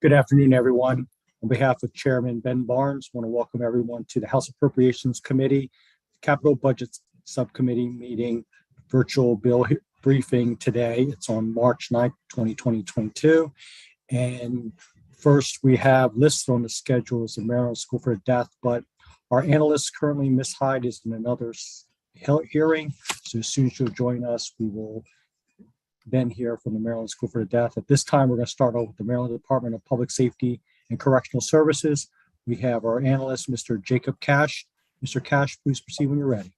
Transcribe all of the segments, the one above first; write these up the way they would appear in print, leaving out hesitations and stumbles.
Good afternoon, everyone. On behalf of Chairman Ben Barnes, I want to welcome everyone to the House Appropriations Committee, Capital Budget Subcommittee meeting, virtual bill briefing today. It's on March 9th, 2022. And first, we have listed on the schedule is the Maryland School for Death, but our analyst currently, Ms. Hyde, is in another hearing. So as soon as you'll join us, we will then hear from the Maryland School for the Deaf. At this time, we're going to start off with the Maryland Department of Public Safety and Correctional Services. We have our analyst, Mr. Jacob Cash. Mr. Cash, please proceed when you're ready.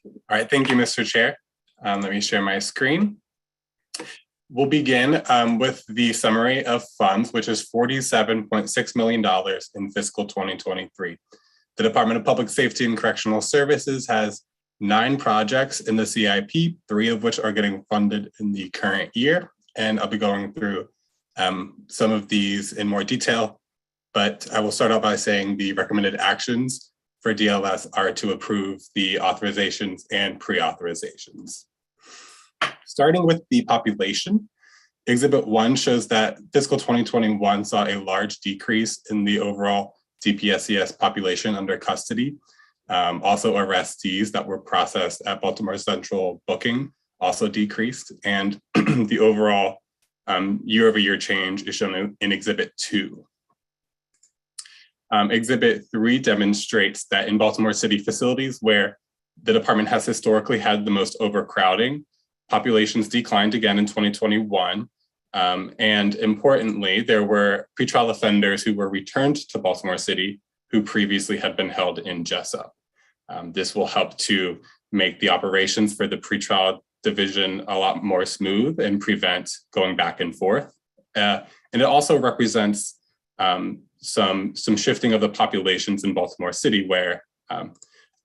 All right, thank you, Mr. Chair. Let me share my screen. We'll begin with the summary of funds, which is $47.6 million in fiscal 2023. The Department of Public Safety and Correctional Services has 9 projects in the CIP, 3 of which are getting funded in the current year. And I'll be going through some of these in more detail, but I will start out by saying the recommended actions for DLS are to approve the authorizations and pre-authorizations. Starting with the population, Exhibit 1 shows that fiscal 2021 saw a large decrease in the overall DPSCS population under custody. Also, arrestees that were processed at Baltimore Central booking also decreased, and the overall year-over-year change is shown in Exhibit 2. Exhibit 3 demonstrates that in Baltimore City facilities where the department has historically had the most overcrowding, populations declined again in 2021. And importantly, there were pretrial offenders who were returned to Baltimore City who previously had been held in JESUP. This will help to make the operations for the pretrial division a lot more smooth and prevent going back and forth. And it also represents some shifting of the populations in Baltimore City where,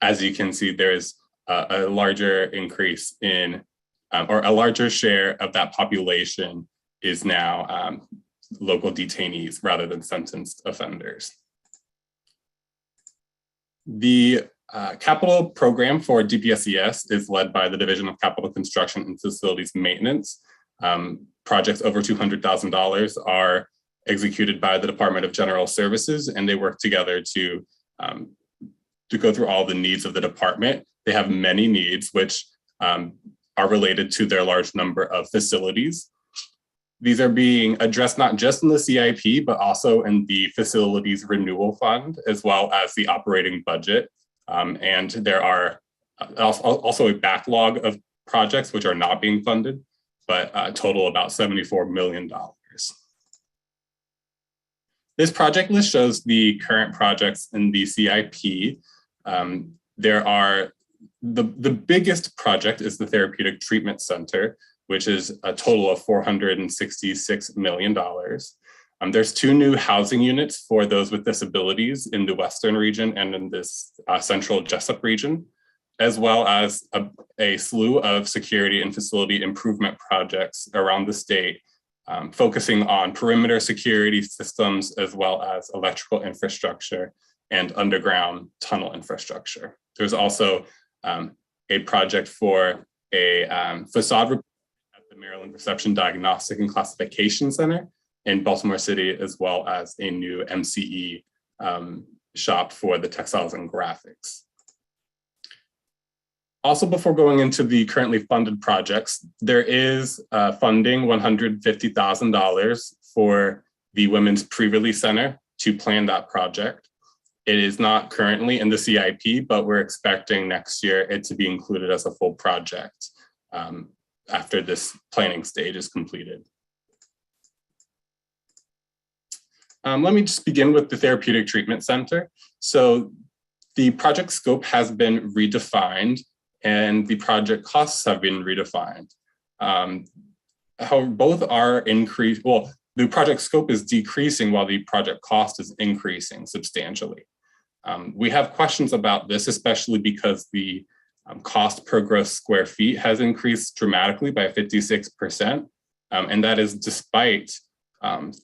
as you can see, there's a larger increase in, or a larger share of that population is now local detainees rather than sentenced offenders. The capital program for DPSCS is led by the Division of Capital Construction and Facilities Maintenance. Projects over $200,000 are executed by the Department of General Services, and they work together to go through all the needs of the department. They have many needs which are related to their large number of facilities. These are being addressed not just in the CIP, but also in the Facilities Renewal Fund, as well as the operating budget. And there are also a backlog of projects which are not being funded, but total about $74 million. This project list shows the current projects in the CIP. There are, the biggest project is the Therapeutic Treatment Center, which is a total of $466 million. There's 2 new housing units for those with disabilities in the Western region and in this central JESUP region, as well as a slew of security and facility improvement projects around the state, focusing on perimeter security systems, as well as electrical infrastructure and underground tunnel infrastructure. There's also a project for a facade replacement at the Maryland Reception Diagnostic and Classification Center in Baltimore City, as well as a new MCE shop for the textiles and graphics. Also, before going into the currently funded projects, there is funding $150,000 for the Women's Prerelease Center to plan that project. It is not currently in the CIP, but we're expecting next year it to be included as a full project after this planning stage is completed. Let me just begin with the Therapeutic Treatment Center. So the project scope has been redefined and the project costs have been redefined. However, both are increased. Well, the project scope is decreasing while the project cost is increasing substantially. We have questions about this, especially because the cost per gross square feet has increased dramatically by 56%. And that is despite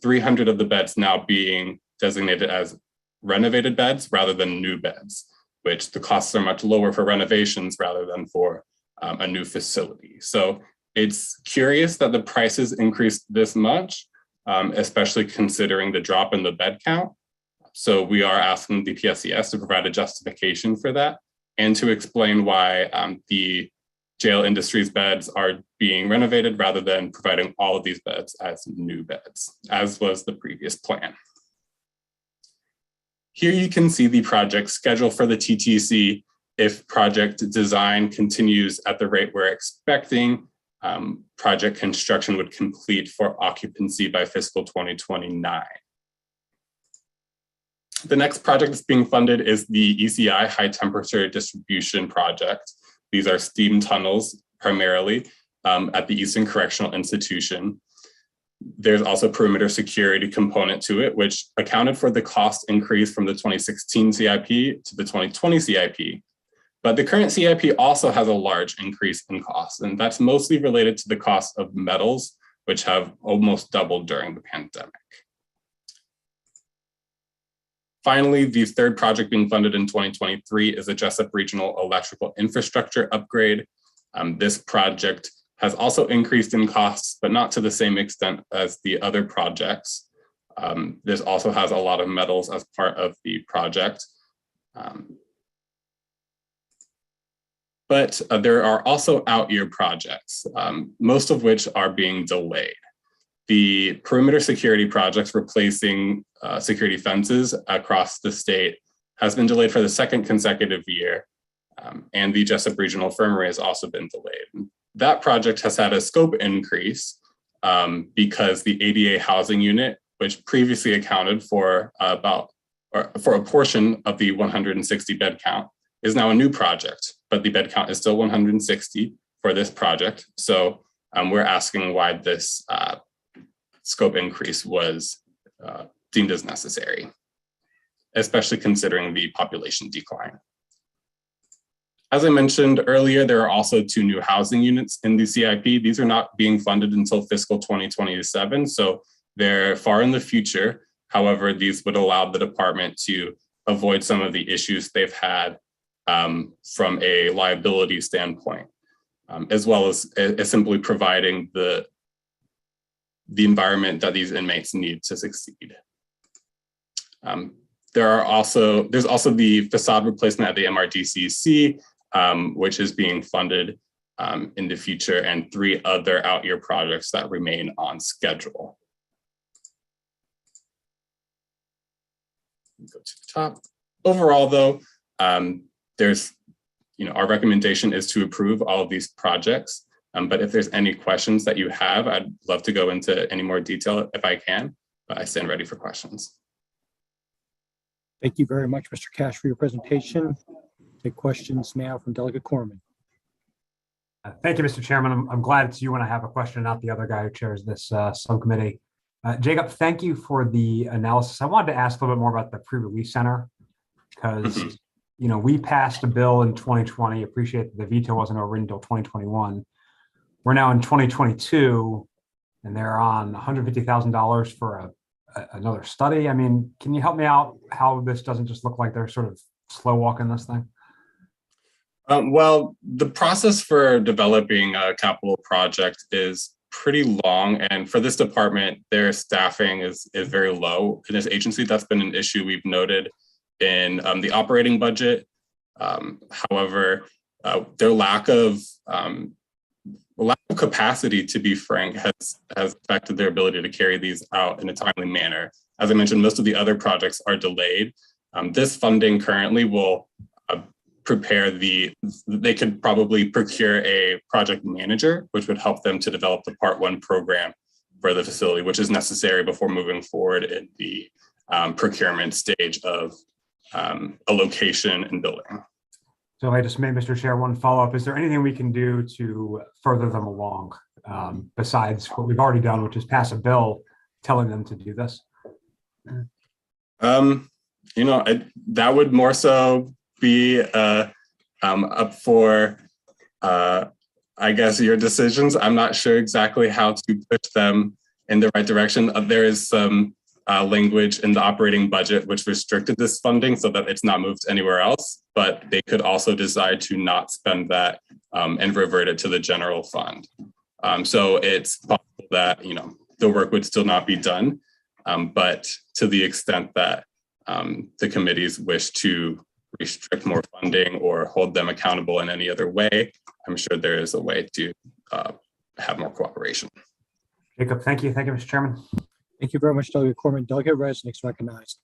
300 of the beds now being designated as renovated beds rather than new beds, which the costs are much lower for renovations rather than for a new facility. So it's curious that the prices increased this much, especially considering the drop in the bed count. So we are asking the PSCS to provide a justification for that and to explain why the jail industry's beds are being renovated rather than providing all of these beds as new beds, as was the previous plan. Here you can see the project schedule for the TTC. If project design continues at the rate we're expecting, project construction would complete for occupancy by fiscal 2029. The next project that's being funded is the ECI high temperature distribution project. These are steam tunnels primarily at the Eastern Correctional Institution. There's also perimeter security component to it, which accounted for the cost increase from the 2016 CIP to the 2020 CIP. But the current CIP also has a large increase in costs, and that's mostly related to the cost of metals, which have almost doubled during the pandemic. Finally, the third project being funded in 2023 is a JESUP regional electrical infrastructure upgrade. This project has also increased in costs, but not to the same extent as the other projects. This also has a lot of metals as part of the project. But there are also out-year projects, most of which are being delayed. The perimeter security projects replacing security fences across the state has been delayed for the second consecutive year, and the JESUP Regional Infirmary has also been delayed. That project has had a scope increase because the ADA housing unit, which previously accounted for for a portion of the 160 bed count, is now a new project, but the bed count is still 160 for this project. So we're asking why this scope increase was deemed as necessary, especially considering the population decline. As I mentioned earlier, there are also 2 new housing units in the CIP. These are not being funded until fiscal 2027, so they're far in the future. However, these would allow the department to avoid some of the issues they've had from a liability standpoint, as well as simply providing the environment that these inmates need to succeed. There's also the facade replacement at the MRDCC, which is being funded in the future, and 3 other out-year projects that remain on schedule. Go to the top. Overall, though, our recommendation is to approve all of these projects. But if there's any questions that you have, I'd love to go into any more detail if I can, but I stand ready for questions. Thank you very much, Mr. Cash, for your presentation. Take questions now from Delegate Corman. Thank you, Mr. Chairman. I'm glad it's you when I have a question, not the other guy who chairs this subcommittee. Jacob, thank you for the analysis. I wanted to ask a little bit more about the Prerelease Center, because we passed a bill in 2020. Appreciate that the veto wasn't overridden until 2021. We're now in 2022, and they're on $150,000 for another study. I mean, can you help me out how this doesn't just look like they're sort of slow walking this thing? Well, the process for developing a capital project is pretty long, and for this department, their staffing is very low in this agency. That's been an issue we've noted in the operating budget. However, their lack of capacity, to be frank, has affected their ability to carry these out in a timely manner. As I mentioned, most of the other projects are delayed. This funding currently will they could probably procure a project manager, which would help them to develop the Part 1 program for the facility, which is necessary before moving forward in the procurement stage of a location and building. So I just made, Mr. Chair, one follow-up. Is there anything we can do to further them along besides what we've already done, which is pass a bill telling them to do this? That would more so be up for, I guess, your decisions. I'm not sure exactly how to push them in the right direction. There is some language in the operating budget which restricted this funding so that it's not moved anywhere else, but they could also decide to not spend that and revert it to the general fund. So it's possible that the work would still not be done. But to the extent that the committees wish to restrict more funding or hold them accountable in any other way, I'm sure there is a way to have more cooperation. Jacob, thank you. Thank you, Mr. Chairman. Thank you very much, Delegate Corman. Delegate Resnick is recognized.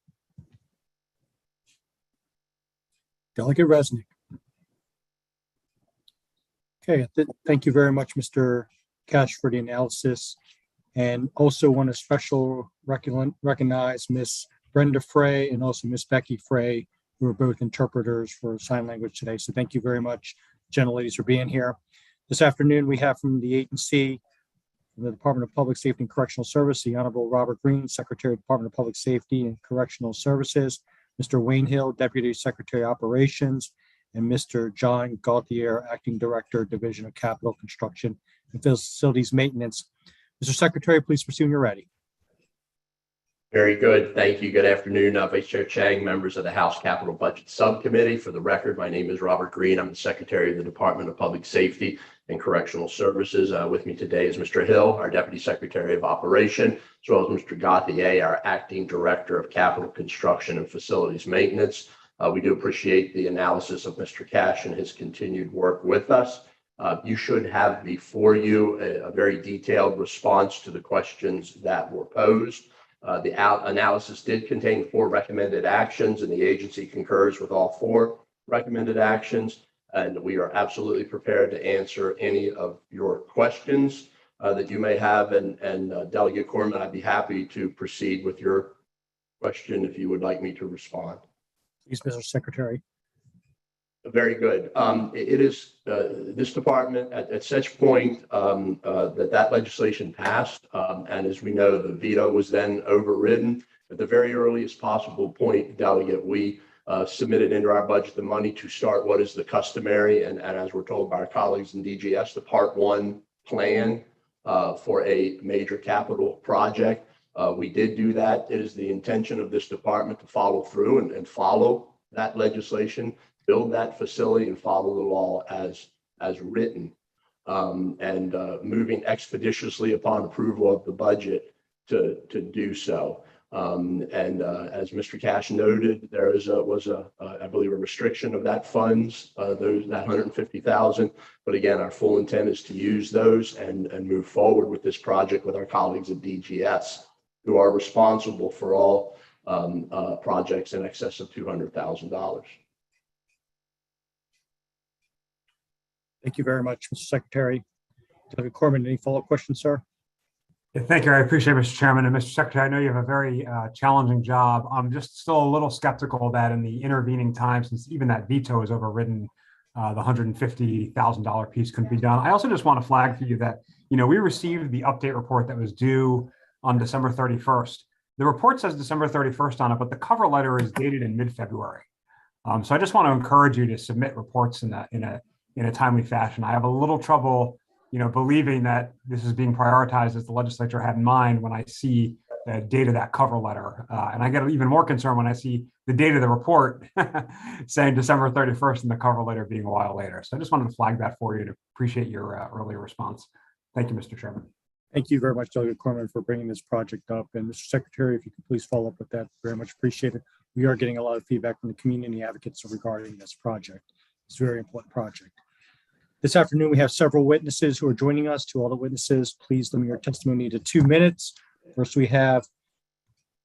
Delegate Resnick. Okay, thank you very much, Mr. Cash, for the analysis. And also want to special recognize Miss Brenda Frey and also Miss Becky Frey, who are both interpreters for sign language today. So thank you very much, gentleladies, for being here. This afternoon, we have from the agency, from the Department of Public Safety and Correctional Service, the Honorable Robert Green, Secretary of the Department of Public Safety and Correctional Services, Mr. Wayne Hill, Deputy Secretary of Operations, and Mr. John Gauthier, Acting Director, Division of Capital Construction and Facilities Maintenance. Mr. Secretary, please proceed when you're ready. Very good. Thank you. Good afternoon, Vice Chair Chang, members of the House Capital Budget Subcommittee. For the record, my name is Robert Green. I'm the Secretary of the Department of Public Safety and Correctional Services. With me today is Mr. Hill, our Deputy Secretary of Operation, as well as Mr. Gauthier, our Acting Director of Capital Construction and Facilities Maintenance. We do appreciate the analysis of Mr. Cash and his continued work with us. You should have before you a very detailed response to the questions that were posed. The analysis did contain 4 recommended actions, and the agency concurs with all 4 recommended actions. And we are absolutely prepared to answer any of your questions that you may have. And Delegate Corman, I'd be happy to proceed with your question if you would like me to respond. Please, Mr. Secretary. Very good. It is this department at such point that legislation passed, and as we know, the veto was then overridden. At the very earliest possible point, Delegate, we submitted into our budget the money to start what is the customary, and as we're told by our colleagues in DGS, the Part 1 plan for a major capital project. We did do that. It is the intention of this department to follow through and follow that legislation, build that facility and follow the law as written, and moving expeditiously upon approval of the budget to do so. As Mr. Cash noted, there was I believe a restriction of that funds, that 150,000. But again, our full intent is to use those and move forward with this project with our colleagues at DGS, who are responsible for all projects in excess of $200,000. Thank you very much, Mr. Secretary. Delegate Corman, any follow-up questions, sir? Yeah, thank you. I appreciate it, Mr. Chairman. And Mr. Secretary, I know you have a very challenging job. I'm just still a little skeptical that in the intervening time, since even that veto is overridden, the $150,000 piece couldn't be done. I also just want to flag for you that, we received the update report that was due on December 31st. The report says December 31st on it, but the cover letter is dated in mid-February. So I just want to encourage you to submit reports in a timely fashion. I have a little trouble, believing that this is being prioritized as the legislature had in mind when I see the date of that cover letter. And I get even more concerned when I see the date of the report saying December 31st and the cover letter being a while later. So I just wanted to flag that for you to appreciate your earlier response. Thank you, Mr. Chairman. Thank you very much, Delegate Corman, for bringing this project up. And Mr. Secretary, if you could please follow up with that, very much appreciated. We are getting a lot of feedback from the community advocates regarding this project. It's a very important project. This afternoon, we have several witnesses who are joining us. To all the witnesses, please limit your testimony to 2 minutes. First, we have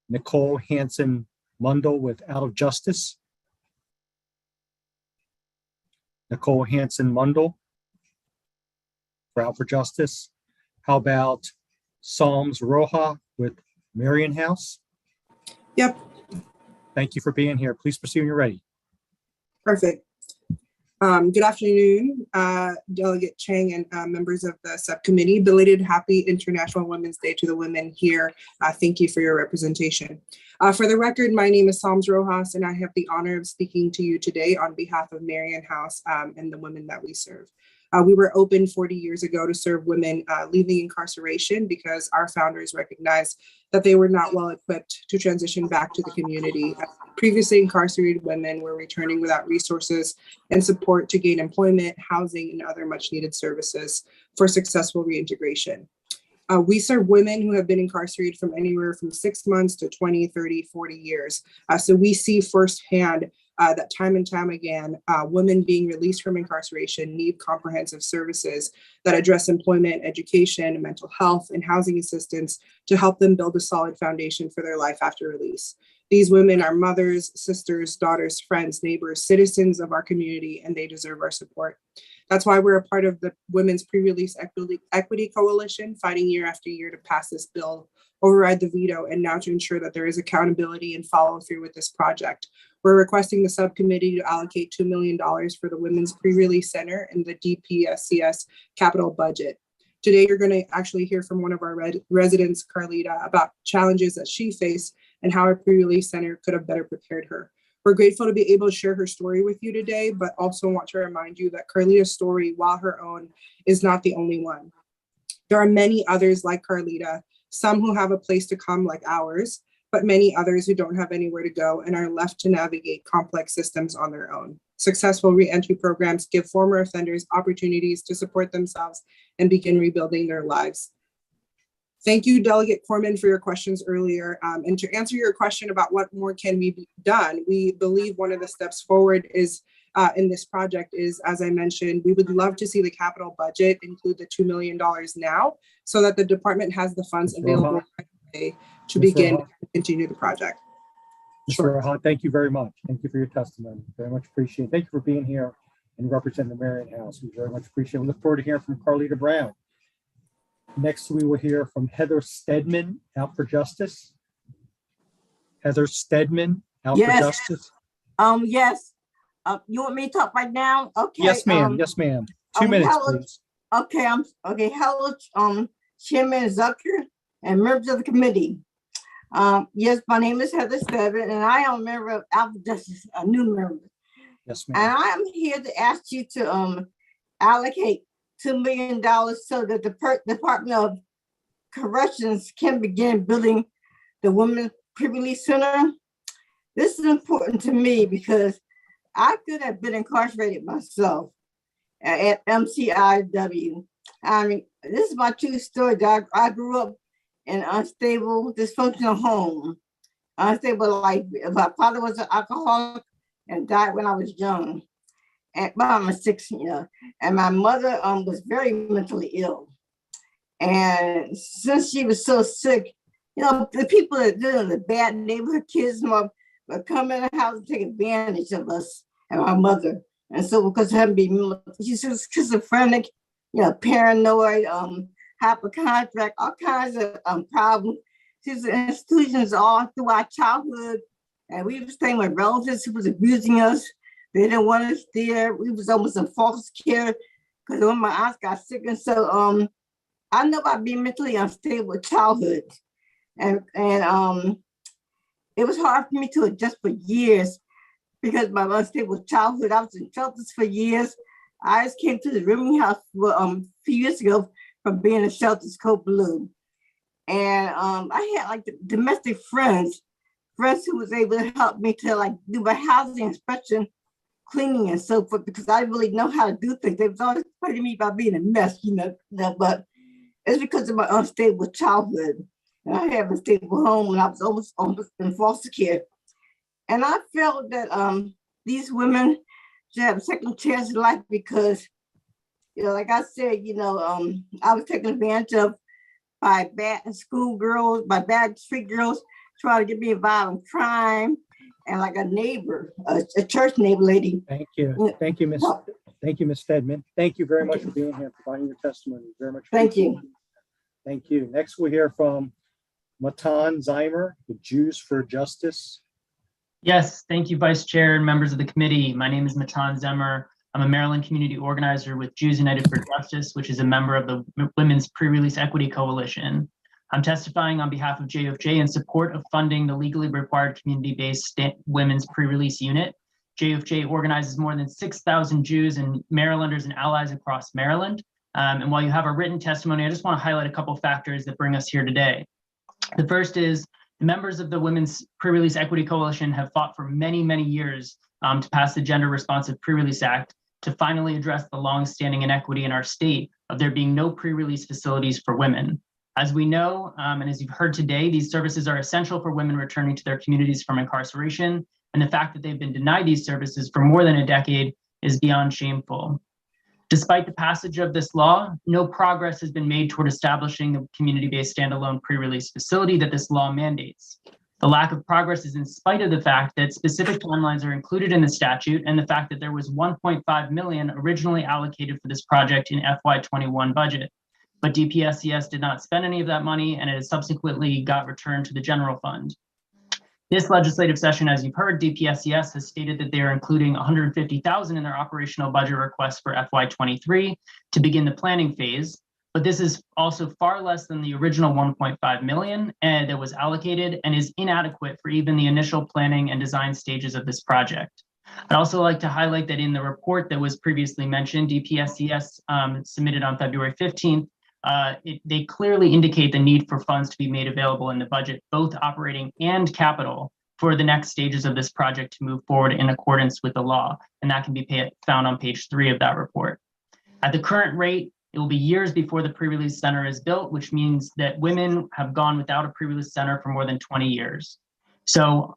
Nicole Hansen Mundell with Out of Justice. Nicole Hansen Mundell for Out for Justice. How about Psalms Rojas with Marion House? Yep. Thank you for being here. Please proceed when you're ready. Perfect. Good afternoon, Delegate Chang and members of the subcommittee. Belated Happy International Women's Day to the women here. Thank you for your representation. For the record, my name is Psalms Rojas, and I have the honor of speaking to you today on behalf of Marion House and the women that we serve. We were opened 40 years ago to serve women leaving incarceration because our founders recognized that they were not well equipped to transition back to the community. Previously incarcerated women were returning without resources and support to gain employment, housing, and other much needed services for successful reintegration. We serve women who have been incarcerated from anywhere from 6 months to 20, 30, 40 years. So we see firsthand that time and time again, women being released from incarceration need comprehensive services that address employment, education, mental health, and housing assistance to help them build a solid foundation for their life after release. These women are mothers, sisters, daughters, friends, neighbors, citizens of our community, and they deserve our support. That's why we're a part of the Women's Pre-Release Equity Coalition, fighting year after year to pass this bill, override the veto, and now to ensure that there is accountability and follow through with this project. We're requesting the subcommittee to allocate $2 million for the Women's Pre-Release Center in the DPSCS capital budget. Today, you're going to actually hear from one of our residents, Carlita, about challenges that she faced and how our pre-release center could have better prepared her. We're grateful to be able to share her story with you today, but also want to remind you that Carlita's story, while her own, is not the only one. There are many others like Carlita, some who have a place to come like ours, but many others who don't have anywhere to go and are left to navigate complex systems on their own. Successful reentry programs give former offenders opportunities to support themselves and begin rebuilding their lives. Thank you, Delegate Corman, for your questions earlier. And to answer your question about what more can be done, we believe one of the steps forward is in this project is, as I mentioned, we would love to see the capital budget include the $2 million now so that the department has the funds available to begin and continue the project. Mr. Rojas, thank you very much. Thank you for your testimony. Very much appreciate it. Thank you for being here and representing the Marion House. We very much appreciate it. We look forward to hearing from Carlita Brown. Next, we will hear from Heather Stedman, Out for Justice. Heather Stedman, Out for Justice. Yes. You want me to talk right now? Okay. Yes, ma'am. Yes, ma'am. 2 minutes, hello, please. Okay. Hello, Chairman Zucker and members of the committee. Yes, my name is Heather Stedman, and I am a member of Out for Justice, a new member. Yes, And ma'am. I am here to ask you to allocate $2 million so that the Department of Corrections can begin building the Women's Pre-Release Center. This is important to me because I could have been incarcerated myself at MCIW. I mean, this is my true story. I grew up in an unstable, dysfunctional home, unstable life. My father was an alcoholic and died when I was young. And I'm 16, and my mother was very mentally ill. And since she was so sick, the people that live in the bad neighborhood kids would come in the house and take advantage of us and my mother. And so because of her being, she's schizophrenic, paranoid, hypochondriac, all kinds of problems. She's in institutions all through our childhood. And we were staying with relatives who was abusing us. They didn't want us there. We was almost in foster care because when my aunts got sick. And so I know about being mentally unstable childhood. And it was hard for me to adjust for years because my unstable childhood. I was in shelters for years. I just came to the rooming house a few years ago from being in shelters Code Blue. And I had like domestic friends who was able to help me to do my housing inspection, cleaning and so forth, because I really know how to do things. They was always fighting me about being a mess, but it's because of my unstable childhood. And I have a stable home when I was almost in foster care. And I felt that these women should have a second chance in life because, like I said, I was taken advantage of by bad school girls, by bad street girls trying to get me involved in crime. And like a neighbor, a church neighbor lady. Thank you. Thank you, Ms. Stedman. Thank you very much for being here, providing your testimony. Very much. Thank you. Thank you. Next, we'll hear from Matan Zeimer, the Jews for Justice. Yes, thank you, Vice Chair and members of the committee. My name is Matan Zeimer. I'm a Maryland community organizer with Jews United for Justice, which is a member of the Women's Pre-Release Equity Coalition. I'm testifying on behalf of JFJ in support of funding the legally required community-based women's pre-release unit. JFJ organizes more than 6,000 Jews and Marylanders and allies across Maryland. And while you have a written testimony, I just want to highlight a couple factors that bring us here today. The first is the members of the Women's Pre-Release Equity Coalition have fought for many, many years to pass the Gender Responsive Pre-Release Act to finally address the longstanding inequity in our state of there being no pre-release facilities for women. As we know, and as you've heard today, these services are essential for women returning to their communities from incarceration, and the fact that they've been denied these services for more than a decade is beyond shameful. Despite the passage of this law, no progress has been made toward establishing the community-based standalone pre-release facility that this law mandates. The lack of progress is in spite of the fact that specific timelines are included in the statute and the fact that there was $1.5 million originally allocated for this project in FY21 budget. But DPSCS did not spend any of that money, and it has subsequently got returned to the general fund. This legislative session, as you've heard, DPSCS has stated that they are including $150,000 in their operational budget request for FY23 to begin the planning phase. But this is also far less than the original $1.5 million that was allocated and is inadequate for even the initial planning and design stages of this project. I'd also like to highlight that in the report that was previously mentioned, DPSCS submitted on February 15th, they clearly indicate the need for funds to be made available in the budget, both operating and capital, for the next stages of this project to move forward in accordance with the law. And that can be found on page 3 of that report. At the current rate, it will be years before the pre-release center is built, which means that women have gone without a pre-release center for more than 20 years. So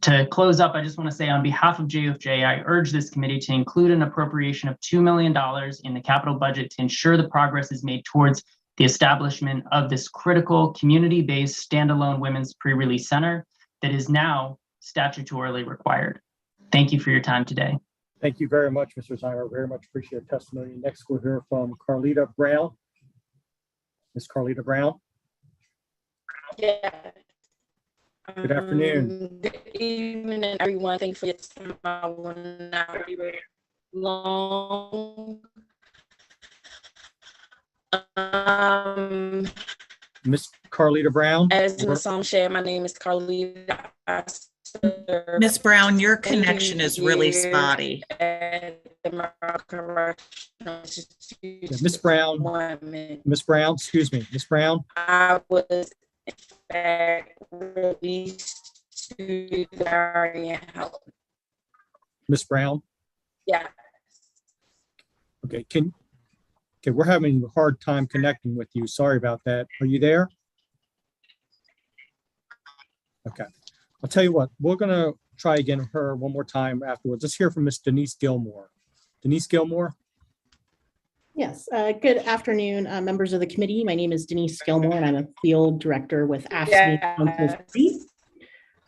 to close up, I just want to say on behalf of JFJ, I urge this committee to include an appropriation of $2 million in the capital budget to ensure the progress is made towards the establishment of this critical community-based standalone women's pre-release center that is now statutorily required. Thank you for your time today. Thank you very much, Mr. Zeimer. Very much appreciate your testimony. Next, we'll hear from Carlita Brown. Ms. Carlita Brown. Yeah. Good afternoon. Good evening, everyone. Thanks for your time. I will not be very long. Ms. Carlita Brown. As Ms. Song shared, my name is Carlita. Ms. Brown, your connection is really spotty. Ms. Brown. Ms. Brown, excuse me. Ms. Brown. I was in fact released to Guardian Health. Ms. Brown. Yeah. Okay, we're having a hard time connecting with you. Sorry about that. Are you there? Okay. I'll tell you what, we're going to try again her one more time afterwards. Let's hear from Ms. Denise Gilmore. Denise Gilmore. Yes, good afternoon, members of the committee. My name is Denise Gilmore, and I'm a field director with AFSCME.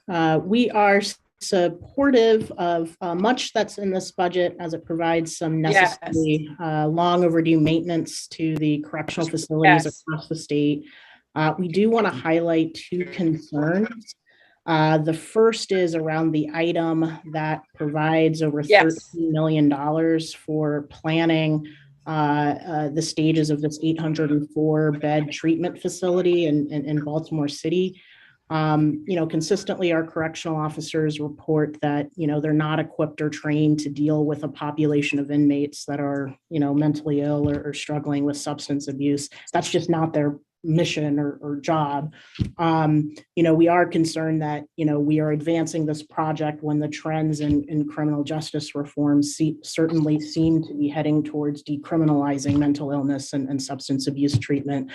Yes. We are supportive of much that's in this budget as it provides some necessary long overdue maintenance to the correctional facilities across the state. We do want to highlight 2 concerns. The first is around the item that provides over $13 million for planning the stages of this 804 bed treatment facility in Baltimore City. Consistently our correctional officers report that, they're not equipped or trained to deal with a population of inmates that are, mentally ill or struggling with substance abuse. That's just not their mission or job. We are concerned that, we are advancing this project when the trends in criminal justice reform certainly seem to be heading towards decriminalizing mental illness and substance abuse treatment.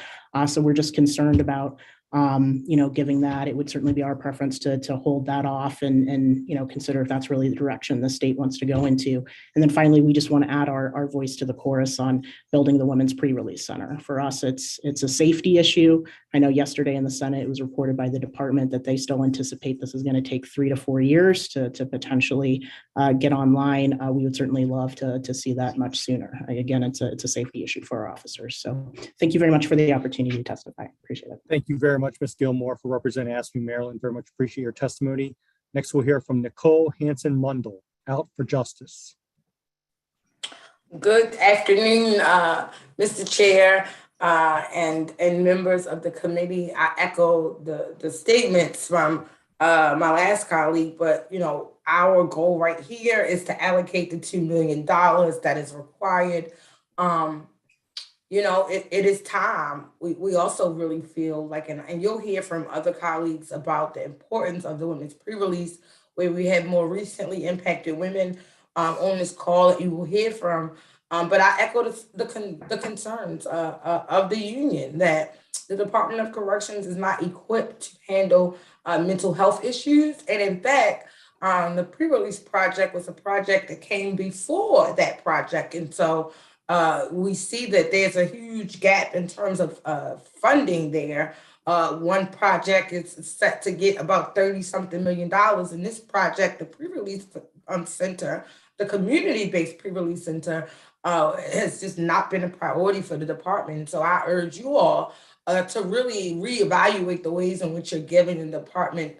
So we're just concerned about giving that. It would certainly be our preference to hold that off and consider if that's really the direction the state wants to go into. And then finally, we just want to add our voice to the chorus on building the Women's Pre-Release Center. For us, it's a safety issue. I know yesterday in the Senate, it was reported by the department that they still anticipate this is going to take 3 to 4 years to potentially get online. We would certainly love to see that much sooner. Again, it's a safety issue for our officers. So thank you very much for the opportunity to testify. Appreciate it. Thank you very much, Ms. Gilmore, for representing AFSCME Maryland. Very much appreciate your testimony. Next, we'll hear from Nicole Hanson-Mundell, Out for Justice. Good afternoon, Mr. Chair and members of the committee. I echo the statements from my last colleague, but our goal right here is to allocate the $2 million that is required. It is time. We also really feel like, and you'll hear from other colleagues about the importance of the women's pre-release, where we have more recently impacted women on this call that you will hear from. But I echo the concerns of the union that, the Department of Corrections is not equipped to handle mental health issues. And in fact, the pre-release project was a project that came before that project. And so we see that there's a huge gap in terms of funding there. One project is set to get about $30-something million. And this project, the pre-release center, the community-based pre-release center, has just not been a priority for the department. So I urge you all to really reevaluate the ways in which you're giving the department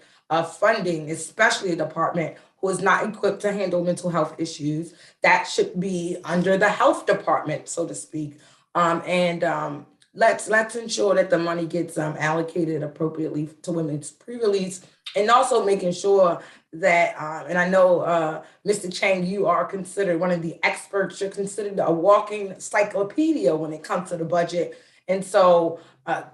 funding, especially a department who is not equipped to handle mental health issues. That should be under the health department, so to speak. Let's ensure that the money gets allocated appropriately to women's pre-release, and also making sure that, and I know, Mr. Chang, you are considered one of the experts. You're considered a walking encyclopedia when it comes to the budget. And so,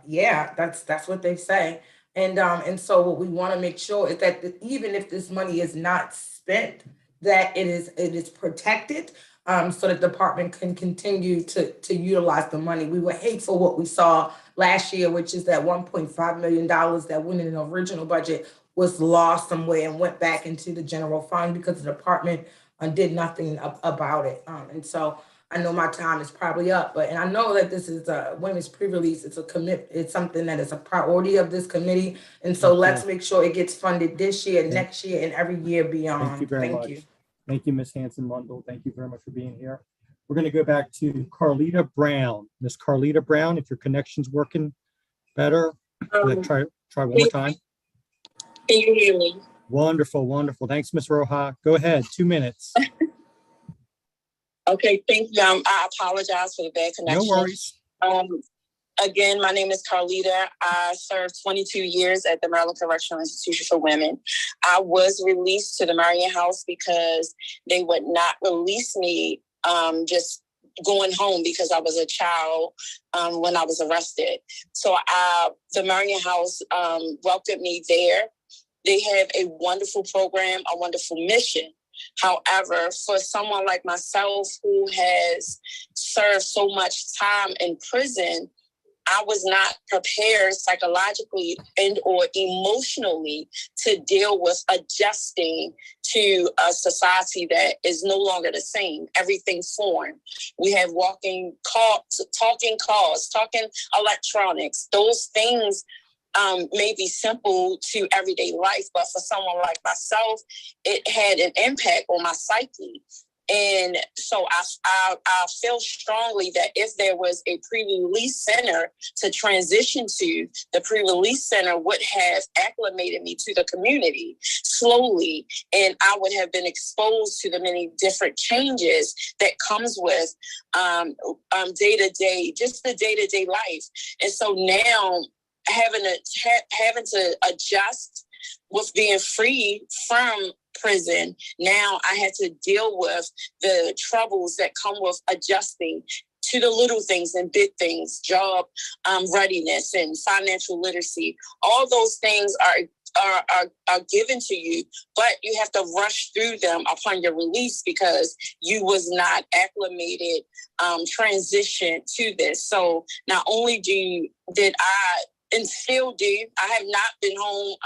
yeah, that's what they say. And so what we want to make sure is that even if this money is not spent, that it is protected, so the department can continue to utilize the money. We would hate for what we saw last year, which is that $1.5 million that went in the original budget was lost somewhere and went back into the general fund because the department did nothing about it. And so I know my time is probably up, and I know that this is a women's pre-release. It's something that is a priority of this committee. And so let's make sure it gets funded this year, next year, and every year beyond. Thank you very much. Thank you, Ms. Hanson-Mundell. Thank you very much for being here. We're going to go back to Carlita Brown. Ms. Carlita Brown, if your connection's working better, try one more time. Can you hear me? Wonderful, wonderful. Thanks, Ms. Rojas. Go ahead, 2 minutes. Okay, thank you. I apologize for the bad connection. No worries. Again, my name is Carlita. I served 22 years at the Maryland Correctional Institution for Women. I was released to the Marion House because they would not release me just going home because I was a child when I was arrested. So the Marion House welcomed me there. They have a wonderful program, a wonderful mission. However, for someone like myself who has served so much time in prison, I was not prepared psychologically and or emotionally to deal with adjusting to a society that is no longer the same. Everything's foreign. We have talking cars, talking electronics. Those things may be simple to everyday life, but for someone like myself, it had an impact on my psyche. And so I feel strongly that if there was a pre-release center to transition to, the pre-release center would have acclimated me to the community slowly, and I would have been exposed to the many different changes that comes with day-to-day, just the day-to-day life. And so now having to adjust with being free from prison, now I had to deal with the troubles that come with adjusting to the little things and big things, job readiness and financial literacy. All those things are given to you, but you have to rush through them upon your release because you was not acclimated, transition to this. So not only did I, and still do, I have not been home,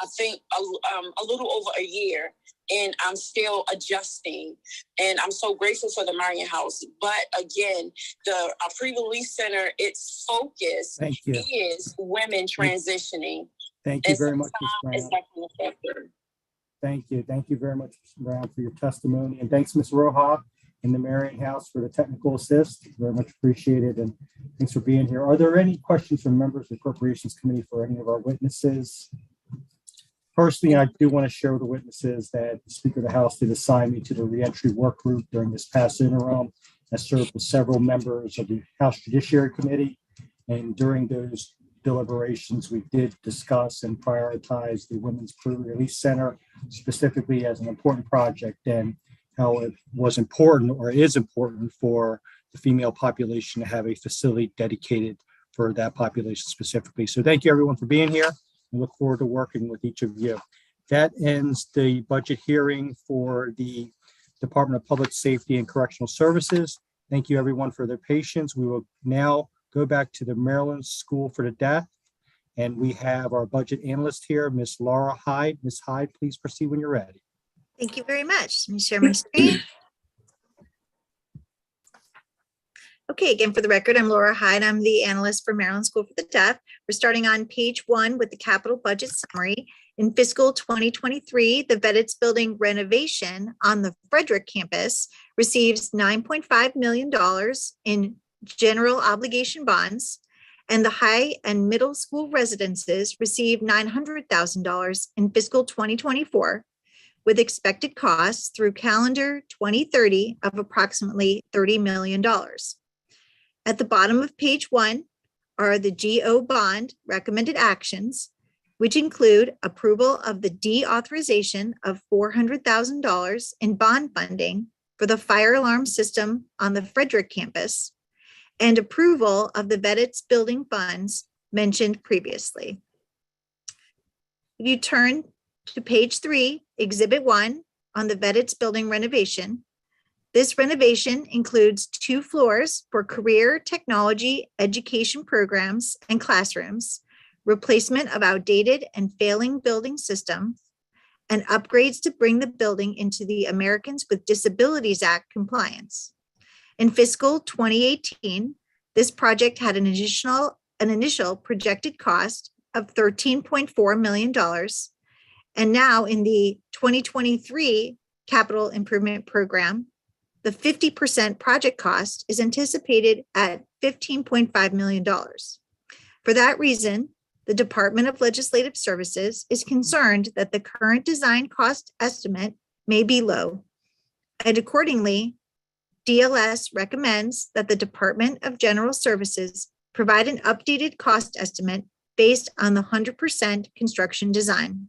I think a little over a year, and I'm still adjusting. And I'm so grateful for the Marion House. But again, the pre-release center, its focus is women transitioning. Thank you very much, Ms. Brown. Thank you. Thank you very much, Ms. Brown, for your testimony. And thanks, Ms. Rojas and the Marion House for the technical assist. Very much appreciated. And thanks for being here. Are there any questions from members of the Appropriations Committee for any of our witnesses? First thing I do want to share with the witnesses that the Speaker of the House did assign me to the reentry work group during this past interim. I served with several members of the House Judiciary Committee. And during those deliberations, we did discuss and prioritize the Women's Pre-Release Center specifically as an important project, and how it was important or is important for the female population to have a facility dedicated for that population specifically. So thank you everyone for being here. I look forward to working with each of you. That ends the budget hearing for the Department of Public Safety and Correctional Services. Thank you everyone for their patience. We will now go back to the Maryland School for the Deaf. And we have our budget analyst here, Ms. Laura Hyde. Ms. Hyde, please proceed when you're ready. Thank you very much. Let me share my screen. Okay, again, for the record, I'm Laura Hyde. I'm the analyst for Maryland School for the Deaf. We're starting on page 1 with the capital budget summary. In fiscal 2023, the Veddets building renovation on the Frederick campus receives $9.5 million in general obligation bonds, and the high and middle school residences receive $900,000 in fiscal 2024, with expected costs through calendar 2030 of approximately $30 million. At the bottom of page 1 are the GO bond recommended actions, which include approval of the deauthorization of $400,000 in bond funding for the fire alarm system on the Frederick campus, and approval of the Veddets building funds mentioned previously. If you turn to page 3, Exhibit 1 on the Veddets building renovation, this renovation includes 2 floors for career technology education programs and classrooms, replacement of outdated and failing building systems, and upgrades to bring the building into the Americans with Disabilities Act compliance. In fiscal 2018, this project had an initial projected cost of $13.4 million. And now in the 2023 capital improvement program, the 50% project cost is anticipated at $15.5 million. For that reason, the Department of Legislative Services is concerned that the current design cost estimate may be low. And accordingly, DLS recommends that the Department of General Services provide an updated cost estimate based on the 100% construction design.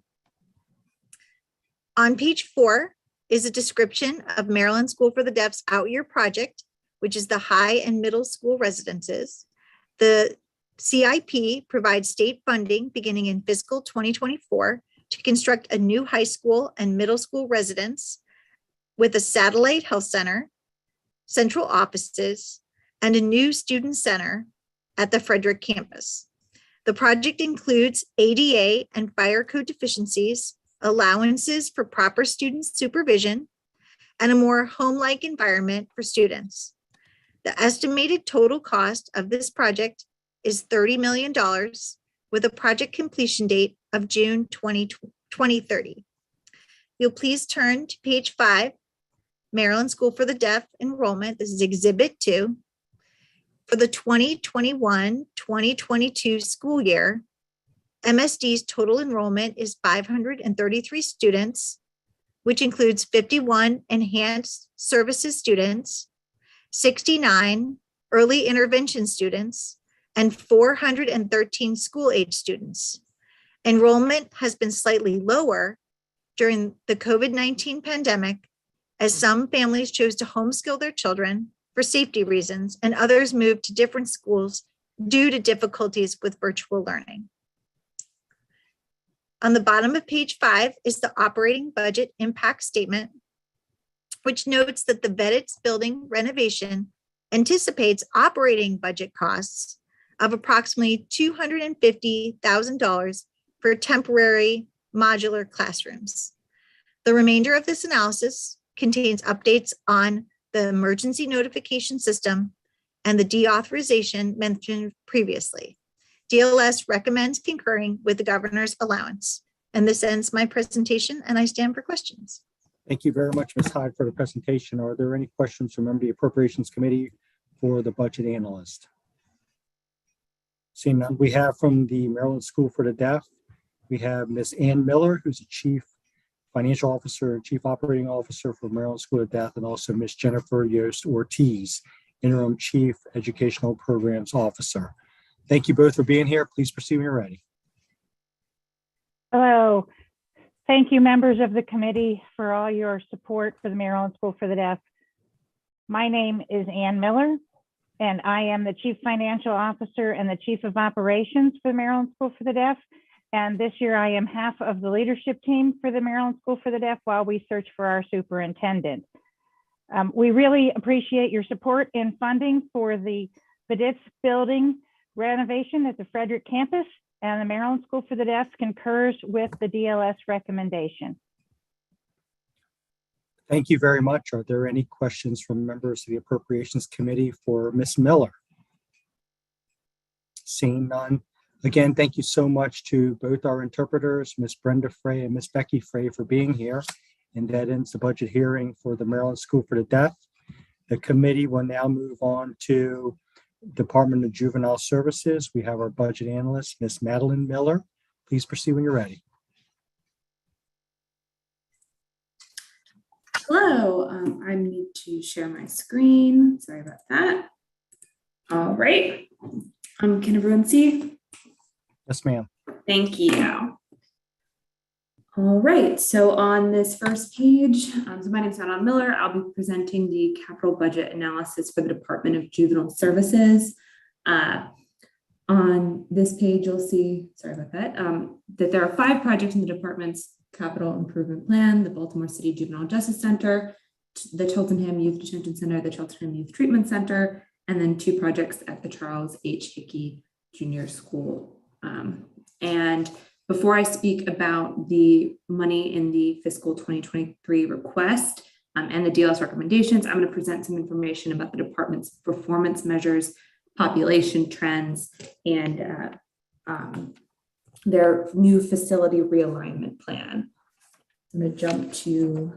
On page 4 is a description of Maryland School for the Deaf's out-year project, which is the high and middle school residences. The CIP provides state funding beginning in fiscal 2024 to construct a new high school and middle school residence with a satellite health center, central offices, and a new student center at the Frederick campus. The project includes ADA and fire code deficiencies, allowances for proper student supervision, and a more home-like environment for students. The estimated total cost of this project is $30 million with a project completion date of June 2030. You'll please turn to page 5, Maryland School for the Deaf enrollment. This is Exhibit 2. For the 2021-2022 school year, MSD's total enrollment is 533 students, which includes 51 enhanced services students, 69 early intervention students, and 413 school age students. Enrollment has been slightly lower during the COVID-19 pandemic, as some families chose to homeschool their children for safety reasons, and others moved to different schools due to difficulties with virtual learning. On the bottom of page 5 is the operating budget impact statement, which notes that the Veddets building renovation anticipates operating budget costs of approximately $250,000 for temporary modular classrooms. The remainder of this analysis contains updates on the emergency notification system and the deauthorization mentioned previously. DLS recommends concurring with the governor's allowance. And this ends my presentation, and I stand for questions. Thank you very much, Ms. Hyde, for the presentation. Are there any questions from the Appropriations Committee for the budget analyst? Seeing none, we have from the Maryland School for the Deaf, we have Ms. Ann Miller, who's the Chief Financial Officer and Chief Operating Officer for Maryland School of Deaf, and also Ms. Jennifer Yost Ortiz, Interim Chief Educational Programs Officer. Thank you both for being here. Please proceed when you're ready. Hello. Thank you, members of the committee, for all your support for the Maryland School for the Deaf. My name is Ann Miller, and I am the Chief Financial Officer and the Chief of Operations for the Maryland School for the Deaf. And this year I am half of the leadership team for the Maryland School for the Deaf while we search for our superintendent. We really appreciate your support in funding for the Budget Building renovation at the Frederick campus, and the Maryland School for the Deaf concurs with the DLS recommendation. Thank you very much. Are there any questions from members of the Appropriations Committee for Ms. Miller? Seeing none. Again, thank you so much to both our interpreters, Ms. Brenda Frey and Ms. Becky Frey, for being here. And that ends the budget hearing for the Maryland School for the Deaf. The committee will now move on to Department of Juvenile Services. We have our budget analyst, Ms. Madeline Miller. Please proceed when you're ready. Hello, I need to share my screen. Sorry about that. All right. Can everyone see? Yes, ma'am. Thank you. All right, so on this first page, so my name is Madeline Miller. I'll be presenting the capital budget analysis for the Department of Juvenile Services. On this page, you'll see, sorry about that, that there are 5 projects in the department's capital improvement plan: the Baltimore City Juvenile Justice Center, the Cheltenham Youth Detention Center, the Cheltenham Youth Treatment Center, and then 2 projects at the Charles H. Hickey Junior School. And before I speak about the money in the fiscal 2023 request and the DLS recommendations, I'm going to present some information about the department's performance measures, population trends, and their new facility realignment plan. I'm going to jump to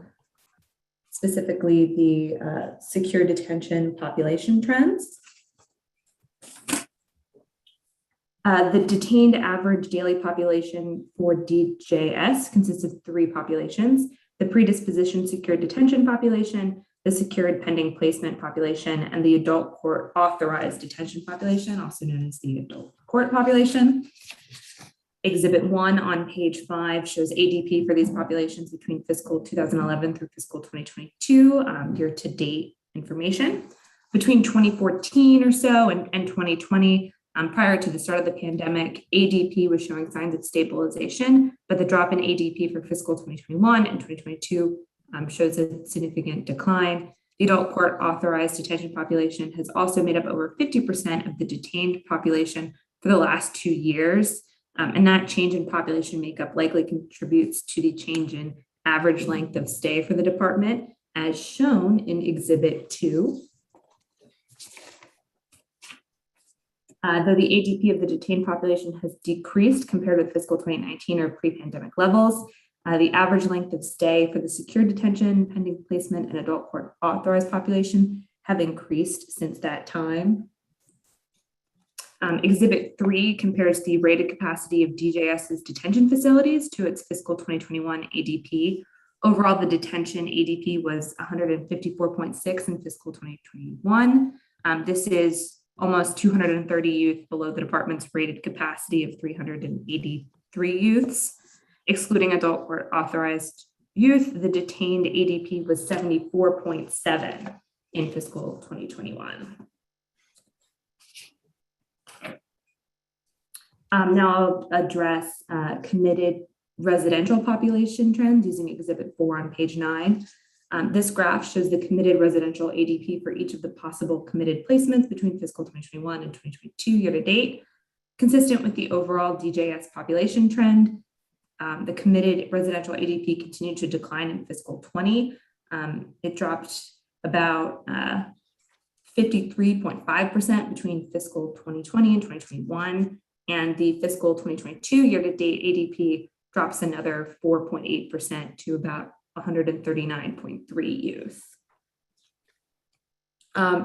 specifically the secure detention population trends. The detained average daily population for DJS consists of 3 populations: the predisposition secured detention population, the secured pending placement population, and the adult court authorized detention population, also known as the adult court population. Exhibit 1 on page 5 shows ADP for these populations between fiscal 2011 through fiscal 2022 year-to-date information. Between 2014 or so and 2020, prior to the start of the pandemic, ADP was showing signs of stabilization, but the drop in ADP for fiscal 2021 and 2022 shows a significant decline. The adult court authorized detention population has also made up over 50% of the detained population for the last 2 years. And that change in population makeup likely contributes to the change in average length of stay for the department, as shown in Exhibit 2. Though the ADP of the detained population has decreased compared with fiscal 2019 or pre-pandemic levels, the average length of stay for the secure detention, pending placement, and adult court authorized population have increased since that time. Exhibit 3 compares the rated capacity of DJS's detention facilities to its fiscal 2021 ADP. Overall, the detention ADP was 154.6 in fiscal 2021. This is almost 230 youth below the department's rated capacity of 383 youths. Excluding adult court authorized youth, the detained ADP was 74.7 in fiscal 2021. Now I'll address committed residential population trends using Exhibit 4 on page 9. This graph shows the committed residential ADP for each of the possible committed placements between fiscal 2021 and 2022 year to date. Consistent with the overall DJS population trend, the committed residential ADP continued to decline in fiscal 20. It dropped about 53.5% between fiscal 2020 and 2021. And the fiscal 2022 year-to-date ADP drops another 4.8% to about 139.3 youth.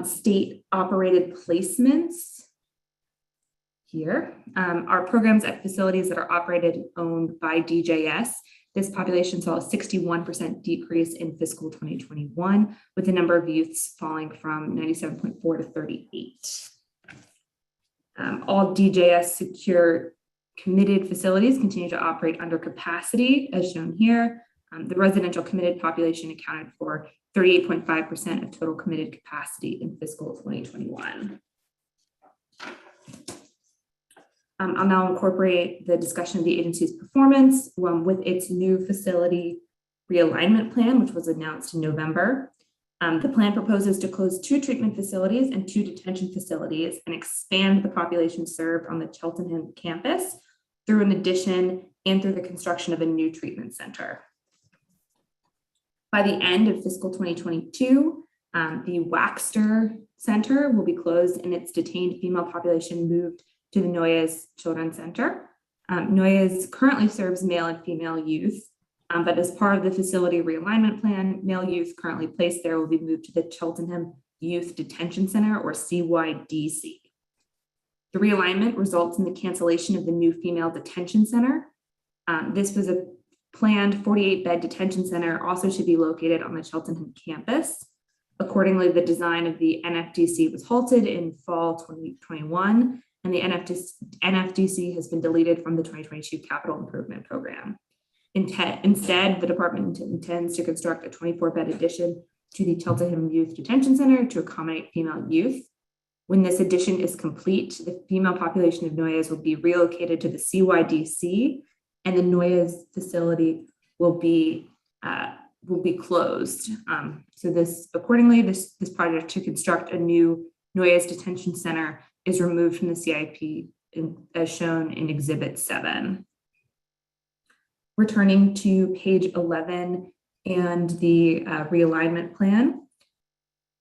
State-operated placements here are programs at facilities that are operated and owned by DJS. This population saw a 61% decrease in fiscal 2021, with the number of youths falling from 97.4 to 38. All DJS secure committed facilities continue to operate under capacity, as shown here. The residential committed population accounted for 38.5% of total committed capacity in fiscal 2021. I'll now incorporate the discussion of the agency's performance with its new facility realignment plan, which was announced in November. The plan proposes to close 2 treatment facilities and 2 detention facilities and expand the population served on the Cheltenham campus through an addition and through the construction of a new treatment center. By the end of fiscal 2022, the Waxter Center will be closed and its detained female population moved to the Noyes Children's Center. Noyes currently serves male and female youth, but as part of the facility realignment plan, male youth currently placed there will be moved to the Cheltenham Youth Detention Center, or CYDC. The realignment results in the cancellation of the new female detention center. This was a planned 48-bed detention center, also should be located on the Cheltenham campus. Accordingly, the design of the NFDC was halted in fall 2021, and the NFDC has been deleted from the 2022 capital improvement program. Instead, the department intends to construct a 24-bed addition to the Cheltenham Youth Detention Center to accommodate female youth. When this addition is complete, the female population of Noyes will be relocated to the CYDC, and the Noyes facility will be closed. So this project to construct a new Noyes Detention Center is removed from the CIP as shown in Exhibit 7. Returning to page 11 and the realignment plan.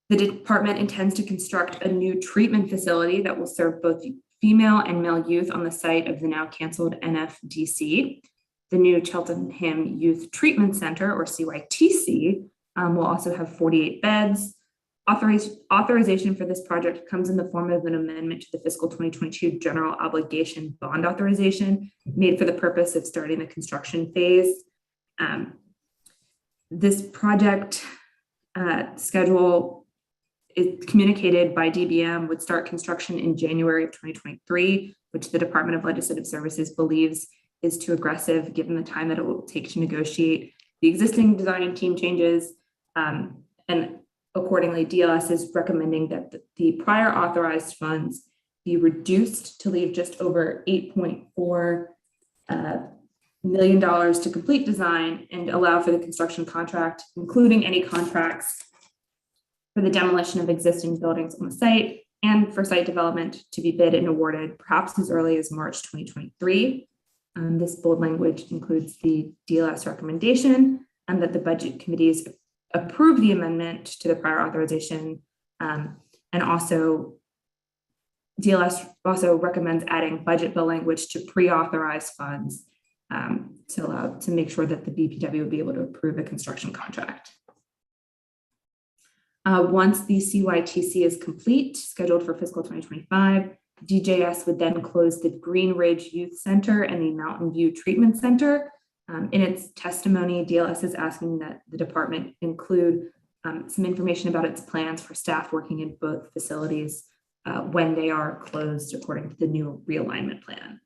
The department intends to construct a new treatment facility that will serve both female and male youth on the site of the now canceled NFDC. The new Cheltenham Youth Treatment Center, or CYTC, will also have 48 beds. Authorization for this project comes in the form of an amendment to the fiscal 2022 general obligation bond authorization made for the purpose of starting the construction phase. This project schedule is communicated by DBM would start construction in January of 2023, which the Department of Legislative Services believes is too aggressive given the time that it will take to negotiate the existing design and team changes. And accordingly, DLS is recommending that the prior authorized funds be reduced to leave just over $8.4 million to complete design and allow for the construction contract, including any contracts for the demolition of existing buildings on the site and for site development to be bid and awarded perhaps as early as March 2023. This bold language includes the DLS recommendation and that the budget committees approve the amendment to the prior authorization. And also DLS also recommends adding budget bill language to pre-authorize funds to make sure that the BPW will be able to approve a construction contract. Once the CYTC is complete, scheduled for fiscal 2025, DJS would then close the Green Ridge Youth Center and the Mountain View Treatment Center. In its testimony, DLS is asking that the department include some information about its plans for staff working in both facilities when they are closed according to the new realignment plan.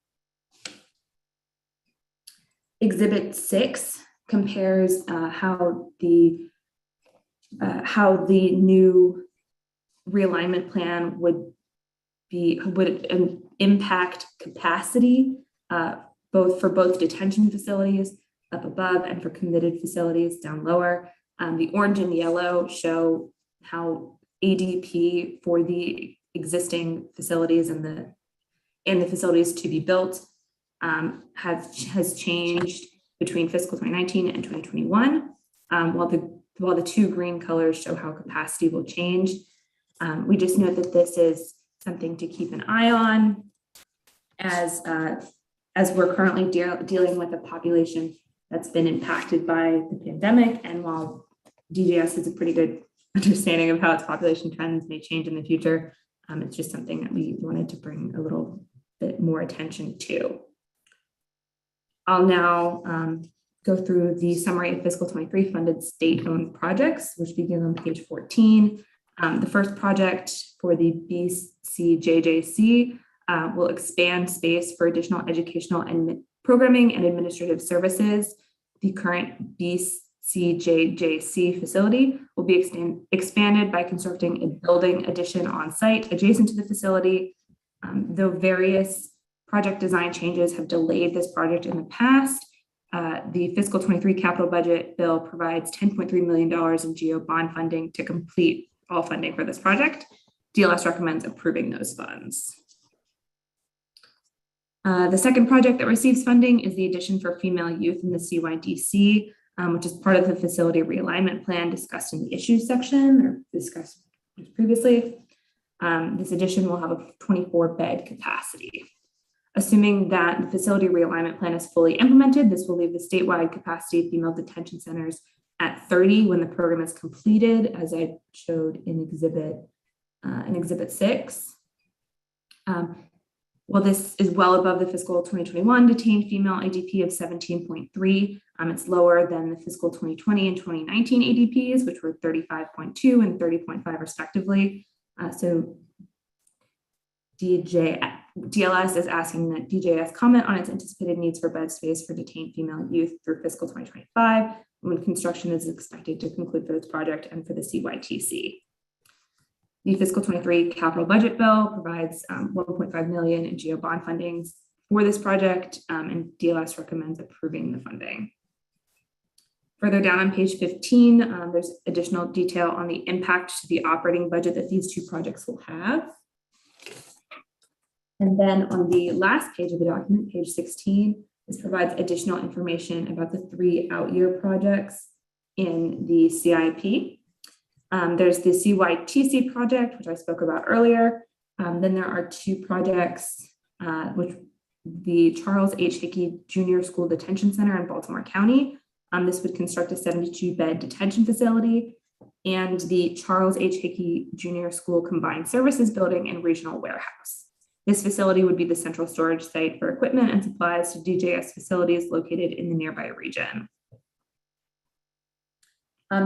Exhibit 6 compares how the new realignment plan would impact capacity for both detention facilities up above and for committed facilities down lower. The orange and yellow show how ADP for the existing facilities and the facilities to be built has changed between fiscal 2019 and 2021, while the 2 green colors show how capacity will change. We just note that this is something to keep an eye on as we're currently dealing with a population that's been impacted by the pandemic. And while DJS has a pretty good understanding of how its population trends may change in the future, it's just something that we wanted to bring a little bit more attention to. I'll now go through the summary of fiscal 23 funded state-owned projects, which begin on page 14. The first project for the BCJJC will expand space for additional educational and programming and administrative services. The current BCJJC facility will be expanded by constructing a building addition on site adjacent to the facility. Though various project design changes have delayed this project in the past, The fiscal 23 capital budget bill provides $10.3 million in GO bond funding to complete all funding for this project. DLS recommends approving those funds. The second project that receives funding is the addition for female youth in the CYDC, which is part of the facility realignment plan discussed in the issues section or discussed previously. This addition will have a 24-bed capacity. Assuming that the facility realignment plan is fully implemented, this will leave the statewide capacity of female detention centers at 30 when the program is completed, as I showed in Exhibit 6. While this is well above the fiscal 2021 detained female ADP of 17.3, it's lower than the fiscal 2020 and 2019 ADPs, which were 35.2 and 30.5 respectively. So DLS is asking that DJS comment on its anticipated needs for bed space for detained female youth through fiscal 2025, when construction is expected to conclude for this project and for the CYTC. The fiscal 23 capital budget bill provides $1.5 million in GO bond fundings for this project, and DLS recommends approving the funding. Further down on page 15, there's additional detail on the impact to the operating budget that these two projects will have. And then on the last page of the document, page 16, this provides additional information about the 3 out-year projects in the CIP. There's the CYTC project, which I spoke about earlier. Then there are 2 projects, which the Charles H. Hickey Junior School Detention Center in Baltimore County. This would construct a 72-bed detention facility, and the Charles H. Hickey Junior School Combined Services Building and Regional Warehouse. This facility would be the central storage site for equipment and supplies to DJS facilities located in the nearby region.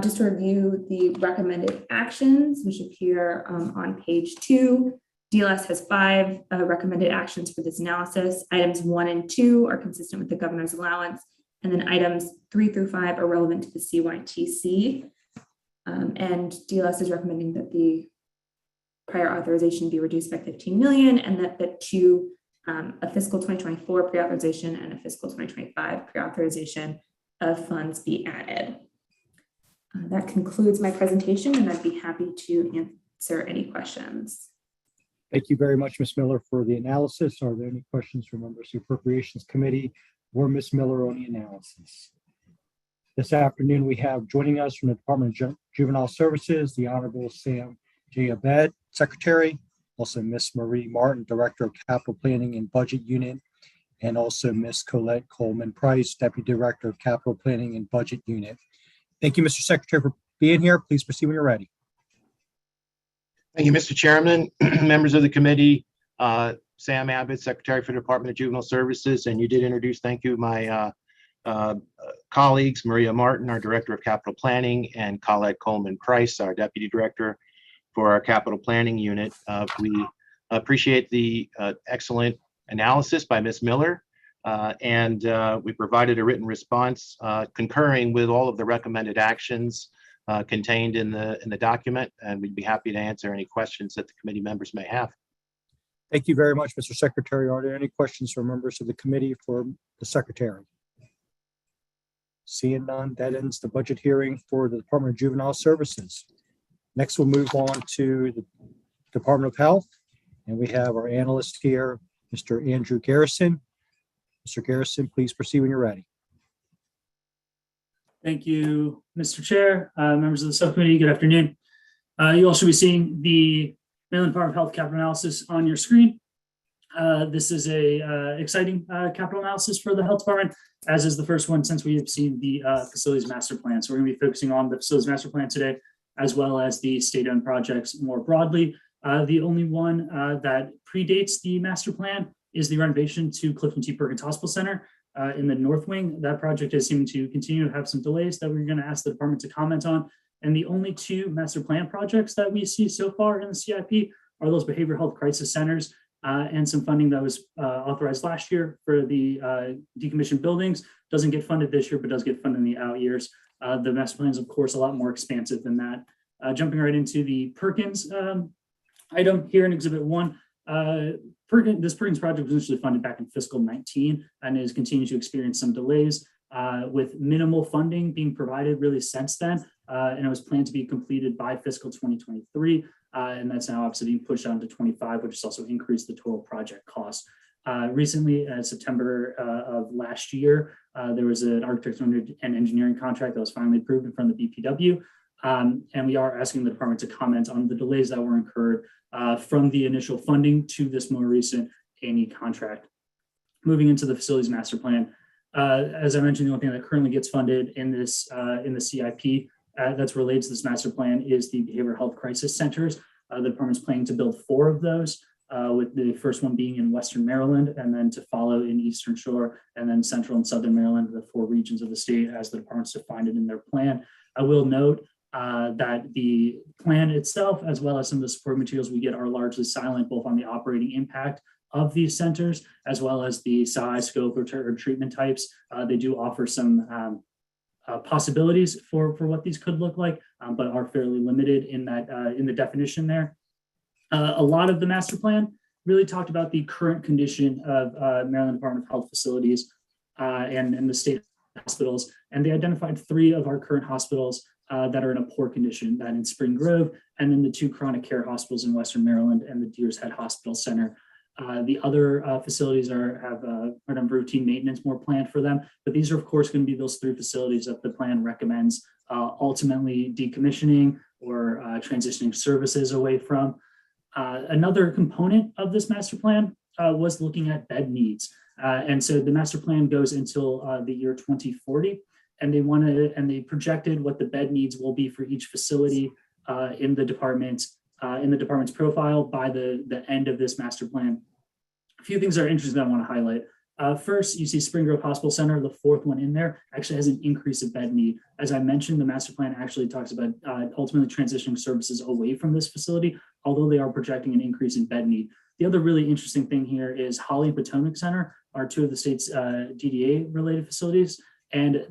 Just to review the recommended actions, which appear on page 2, DLS has 5 recommended actions for this analysis. Items 1 and 2 are consistent with the governor's allowance, and then items 3 through 5 are relevant to the CYTC. And DLS is recommending that the prior authorization be reduced by 15 million, and that a fiscal 2024 pre-authorization and a fiscal 2025 pre-authorization of funds be added. That concludes my presentation, and I'd be happy to answer any questions. Thank you very much, Ms. Miller, for the analysis. Are there any questions from members of the Appropriations Committee or Ms. Miller on the analysis? This afternoon, we have joining us from the Department of Juvenile Services, the Honorable Sam J. Abed, Secretary, also Ms. Marie Martin, Director of Capital Planning and Budget Unit, and also Ms. Colette Coleman Price, Deputy Director of Capital Planning and Budget Unit. Thank you, Mr. Secretary, for being here. Please proceed when you're ready. Thank you, Mr. Chairman, members of the committee, Sam Abbott, Secretary for the Department of Juvenile Services, and you did introduce, thank you, my colleagues, Maria Martin, our Director of Capital Planning, and Colette Coleman Price, our Deputy Director for our Capital Planning Unit. We appreciate the excellent analysis by Ms. Miller, and we provided a written response concurring with all of the recommended actions contained in the document, and we'd be happy to answer any questions that the committee members may have. Thank you very much, Mr. Secretary. Are there any questions from members of the committee for the Secretary? Seeing none, that ends the budget hearing for the Department of Juvenile Services. Next, we'll move on to the Department of Health, and we have our analyst here, Mr. Andrew Garrison. Mr. Garrison, please proceed when you're ready. Thank you, Mr. Chair, members of the subcommittee, good afternoon. You all should be seeing the Maryland Department of Health capital analysis on your screen. This is a exciting capital analysis for the health department, as is the first one since we have seen the facilities master plan. So we're going to be focusing on the facilities master plan today, as well as the state-owned projects more broadly. The only one that predates the master plan is the renovation to Clifton T. Perkins Hospital Center in the North Wing. That project is seeming to continue to have some delays that we're going to ask the department to comment on. And the only 2 master plan projects that we see so far in the CIP are those behavioral health crisis centers and some funding that was authorized last year for the decommissioned buildings. Doesn't get funded this year, but does get funded in the out years. The master plan is, of course, a lot more expansive than that. Jumping right into the Perkins item here in Exhibit 1. This Perkins project was initially funded back in fiscal 19 and is continuing to experience some delays. with minimal funding being provided really since then. And it was planned to be completed by fiscal 2023. And that's now obviously being pushed on to 25, which has also increased the total project cost. Recently, September of last year, there was an architectural and engineering contract that was finally approved in front of the BPW. And we are asking the department to comment on the delays that were incurred from the initial funding to this more recent A&E contract. Moving into the facilities master plan, as I mentioned, the only thing that currently gets funded in this in the CIP that's related to this master plan is the behavioral health crisis centers. The department's planning to build 4 of those, with the first one being in Western Maryland, and then to follow in Eastern Shore, and then Central and Southern Maryland, the 4 regions of the state as the department's defined it in their plan. I will note that the plan itself, as well as some of the support materials we get, are largely silent, both on the operating impact of these centers, as well as the size, scope, or treatment types. They do offer some possibilities for what these could look like, but are fairly limited in that in the definition there. A lot of the master plan really talked about the current condition of Maryland Department of Health facilities and the state hospitals, and they identified 3 of our current hospitals that are in a poor condition, that in Spring Grove, and then the 2 chronic care hospitals in Western Maryland and the Deer's Head Hospital Center. The other facilities have a routine maintenance more planned for them, but these are of course going to be those 3 facilities that the plan recommends ultimately decommissioning or transitioning services away from. Another component of this master plan was looking at bed needs. And so the master plan goes until the year 2040, and they projected what the bed needs will be for each facility in the department's profile by the end of this master plan. A few things that are interesting that I want to highlight. First, you see Spring Grove Hospital Center, the 4th one in there, actually has an increase of bed need. As I mentioned, the master plan actually talks about ultimately transitioning services away from this facility, although they are projecting an increase in bed need. The other really interesting thing here is Holly and Potomac Center are 2 of the state's DDA related facilities. And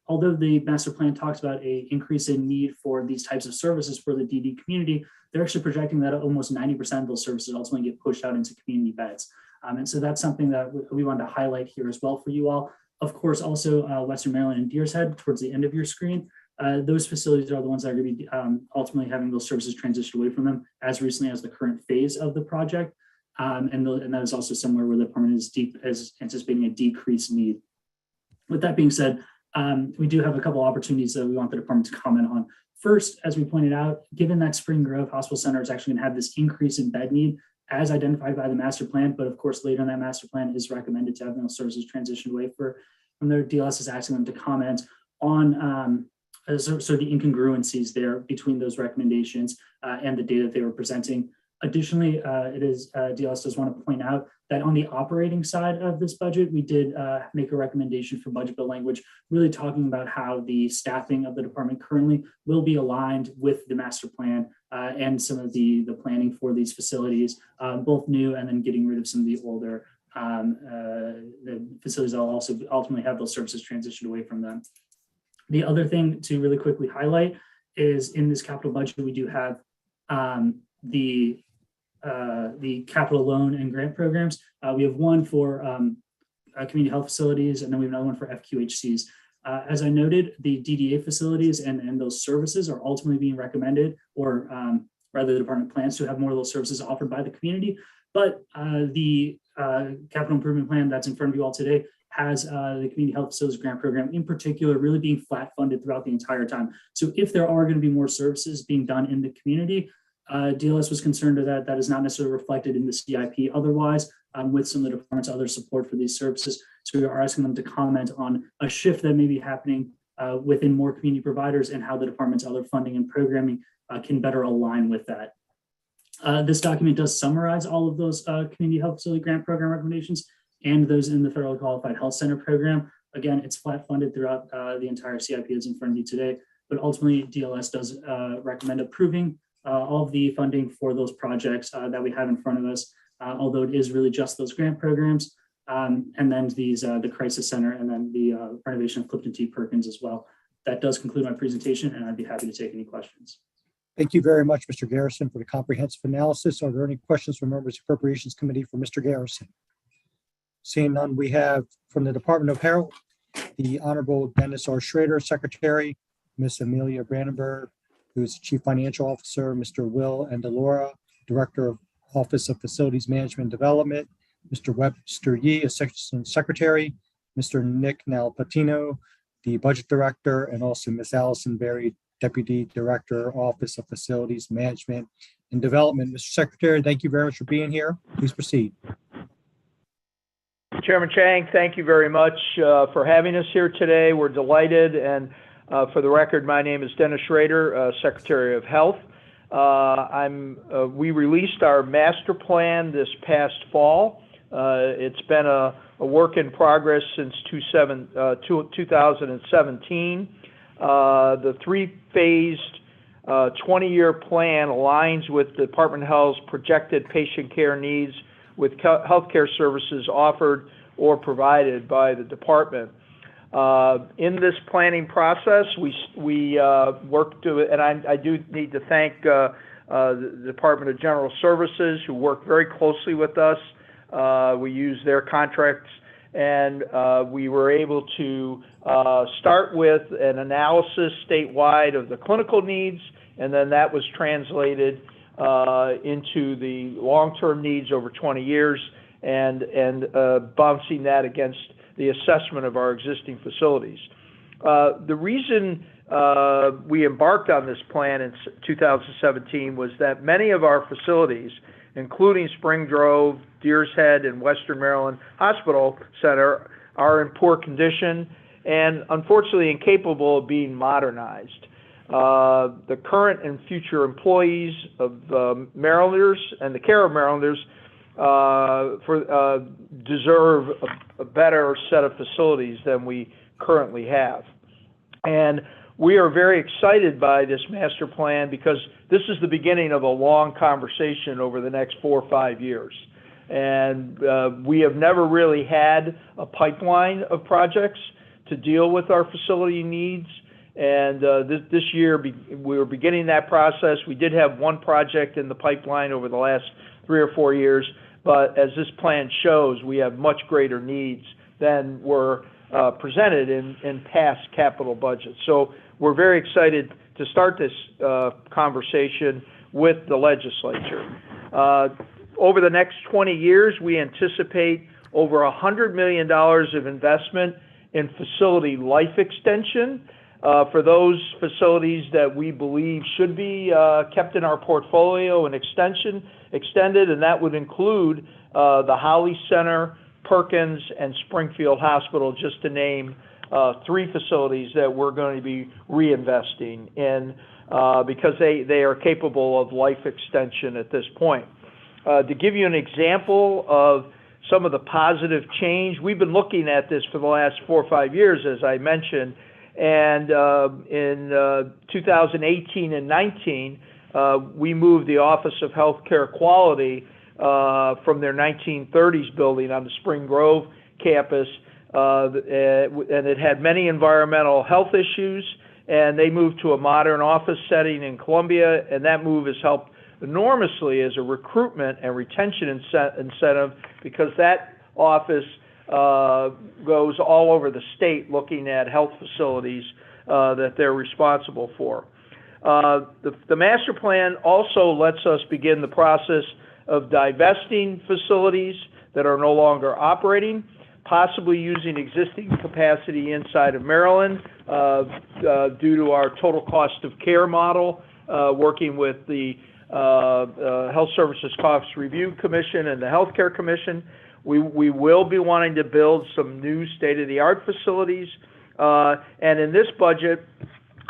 although the master plan talks about an increase in need for these types of services for the DD community, they're actually projecting that almost 90% of those services ultimately get pushed out into community beds. And so that's something that we wanted to highlight here as well for you all. Of course, also Western Maryland and Deer's Head towards the end of your screen. Those facilities are the ones that are going to be ultimately having those services transitioned away from them as recently as the current phase of the project. And that is also somewhere where the department is anticipating a decreased need. With that being said, we do have a couple opportunities that we want the department to comment on. First, as we pointed out, given that Spring Grove Hospital Center is actually going to have this increase in bed need as identified by the master plan, but of course later in that master plan is recommended to have those services transitioned away from their DLS is asking them to comment on so the incongruencies there between those recommendations and the data they were presenting. Additionally, DLS does want to point out that on the operating side of this budget, we did make a recommendation for budget bill language, really talking about how the staffing of the department currently will be aligned with the master plan and some of the planning for these facilities, both new and then getting rid of some of the older the facilities that will also ultimately have those services transitioned away from them. The other thing to really quickly highlight is in this capital budget, we do have the capital loan and grant programs. We have one for community health facilities, and then we have another one for FQHCs. As I noted, the DDA facilities and those services are ultimately being recommended, or rather the department plans to have more of those services offered by the community. But the capital improvement plan that's in front of you all today has the community health facilities grant program in particular really being flat funded throughout the entire time. So if there are going to be more services being done in the community, DLS was concerned that that is not necessarily reflected in the CIP otherwise, with some of the department's other support for these services. So we are asking them to comment on a shift that may be happening within more community providers and how the department's other funding and programming can better align with that. This document does summarize all of those community health facility grant program recommendations and those in the Federally Qualified Health Center program. Again, it's flat funded throughout the entire CIP that's in front of you today, but ultimately DLS does recommend approving all of the funding for those projects that we have in front of us, although it is really just those grant programs, and then these the crisis center, and then the renovation of Clifton T. Perkins as well. That does conclude my presentation, and I'd be happy to take any questions. Thank you very much, Mr. Garrison, for the comprehensive analysis. Are there any questions from members of the Appropriations Committee for Mr. Garrison? Seeing none, we have from the Department of Health, the Honorable Dennis R. Schrader, Secretary, Ms. Amelia Brandenburg, who is Chief Financial Officer, Mr. Will Andalora, Director of Office of Facilities Management and Development, Mr. Webster Yee, Assistant Secretary, Mr. Nick Nalpatino, the Budget Director, and also Ms. Allison Berry, Deputy Director, Office of Facilities Management and Development. Mr. Secretary, thank you very much for being here. Please proceed. Chairman Chang, thank you very much for having us here today. We're delighted, and for the record, my name is Dennis Schrader, Secretary of Health. We released our master plan this past fall. It's been a work in progress since 2017. The three-phased 20-year plan aligns with the Department of Health's projected patient care needs with healthcare services offered or provided by the department. In this planning process, we worked to it, and I do need to thank the Department of General Services, who worked very closely with us. We used their contracts, and we were able to start with an analysis statewide of the clinical needs, and then that was translated into the long-term needs over 20 years and bouncing that against the assessment of our existing facilities. The reason we embarked on this plan in 2017 was that many of our facilities, including Spring Grove, Deers Head, and Western Maryland Hospital Center, are in poor condition and unfortunately incapable of being modernized. The current and future employees of Marylanders and the care of Marylanders deserve a better set of facilities than we currently have. And we are very excited by this master plan because this is the beginning of a long conversation over the next 4 or 5 years. And we have never really had a pipeline of projects to deal with our facility needs. And this year, we were beginning that process. We did have one project in the pipeline over the last 3 or 4 years, but as this plan shows, we have much greater needs than were presented in past capital budgets. So we're very excited to start this conversation with the legislature. Over the next 20 years, we anticipate over $100 million of investment in facility life extension for those facilities that we believe should be kept in our portfolio and extended, and that would include the Holly Center, Perkins, and Springfield Hospital, just to name 3 facilities that we're going to be reinvesting in because they are capable of life extension at this point. To give you an example of some of the positive change, we've been looking at this for the last 4 or 5 years, as I mentioned, and in 2018 and 19, we moved the Office of Healthcare Quality from their 1930s building on the Spring Grove campus, and it had many environmental health issues, and they moved to a modern office setting in Columbia, and that move has helped enormously as a recruitment and retention incentive because that office goes all over the state looking at health facilities that they're responsible for. The master plan also lets us begin the process of divesting facilities that are no longer operating, possibly using existing capacity inside of Maryland due to our total cost of care model, working with the Health Services Cost Review Commission and the Healthcare Commission. We will be wanting to build some new state-of-the-art facilities. And in this budget,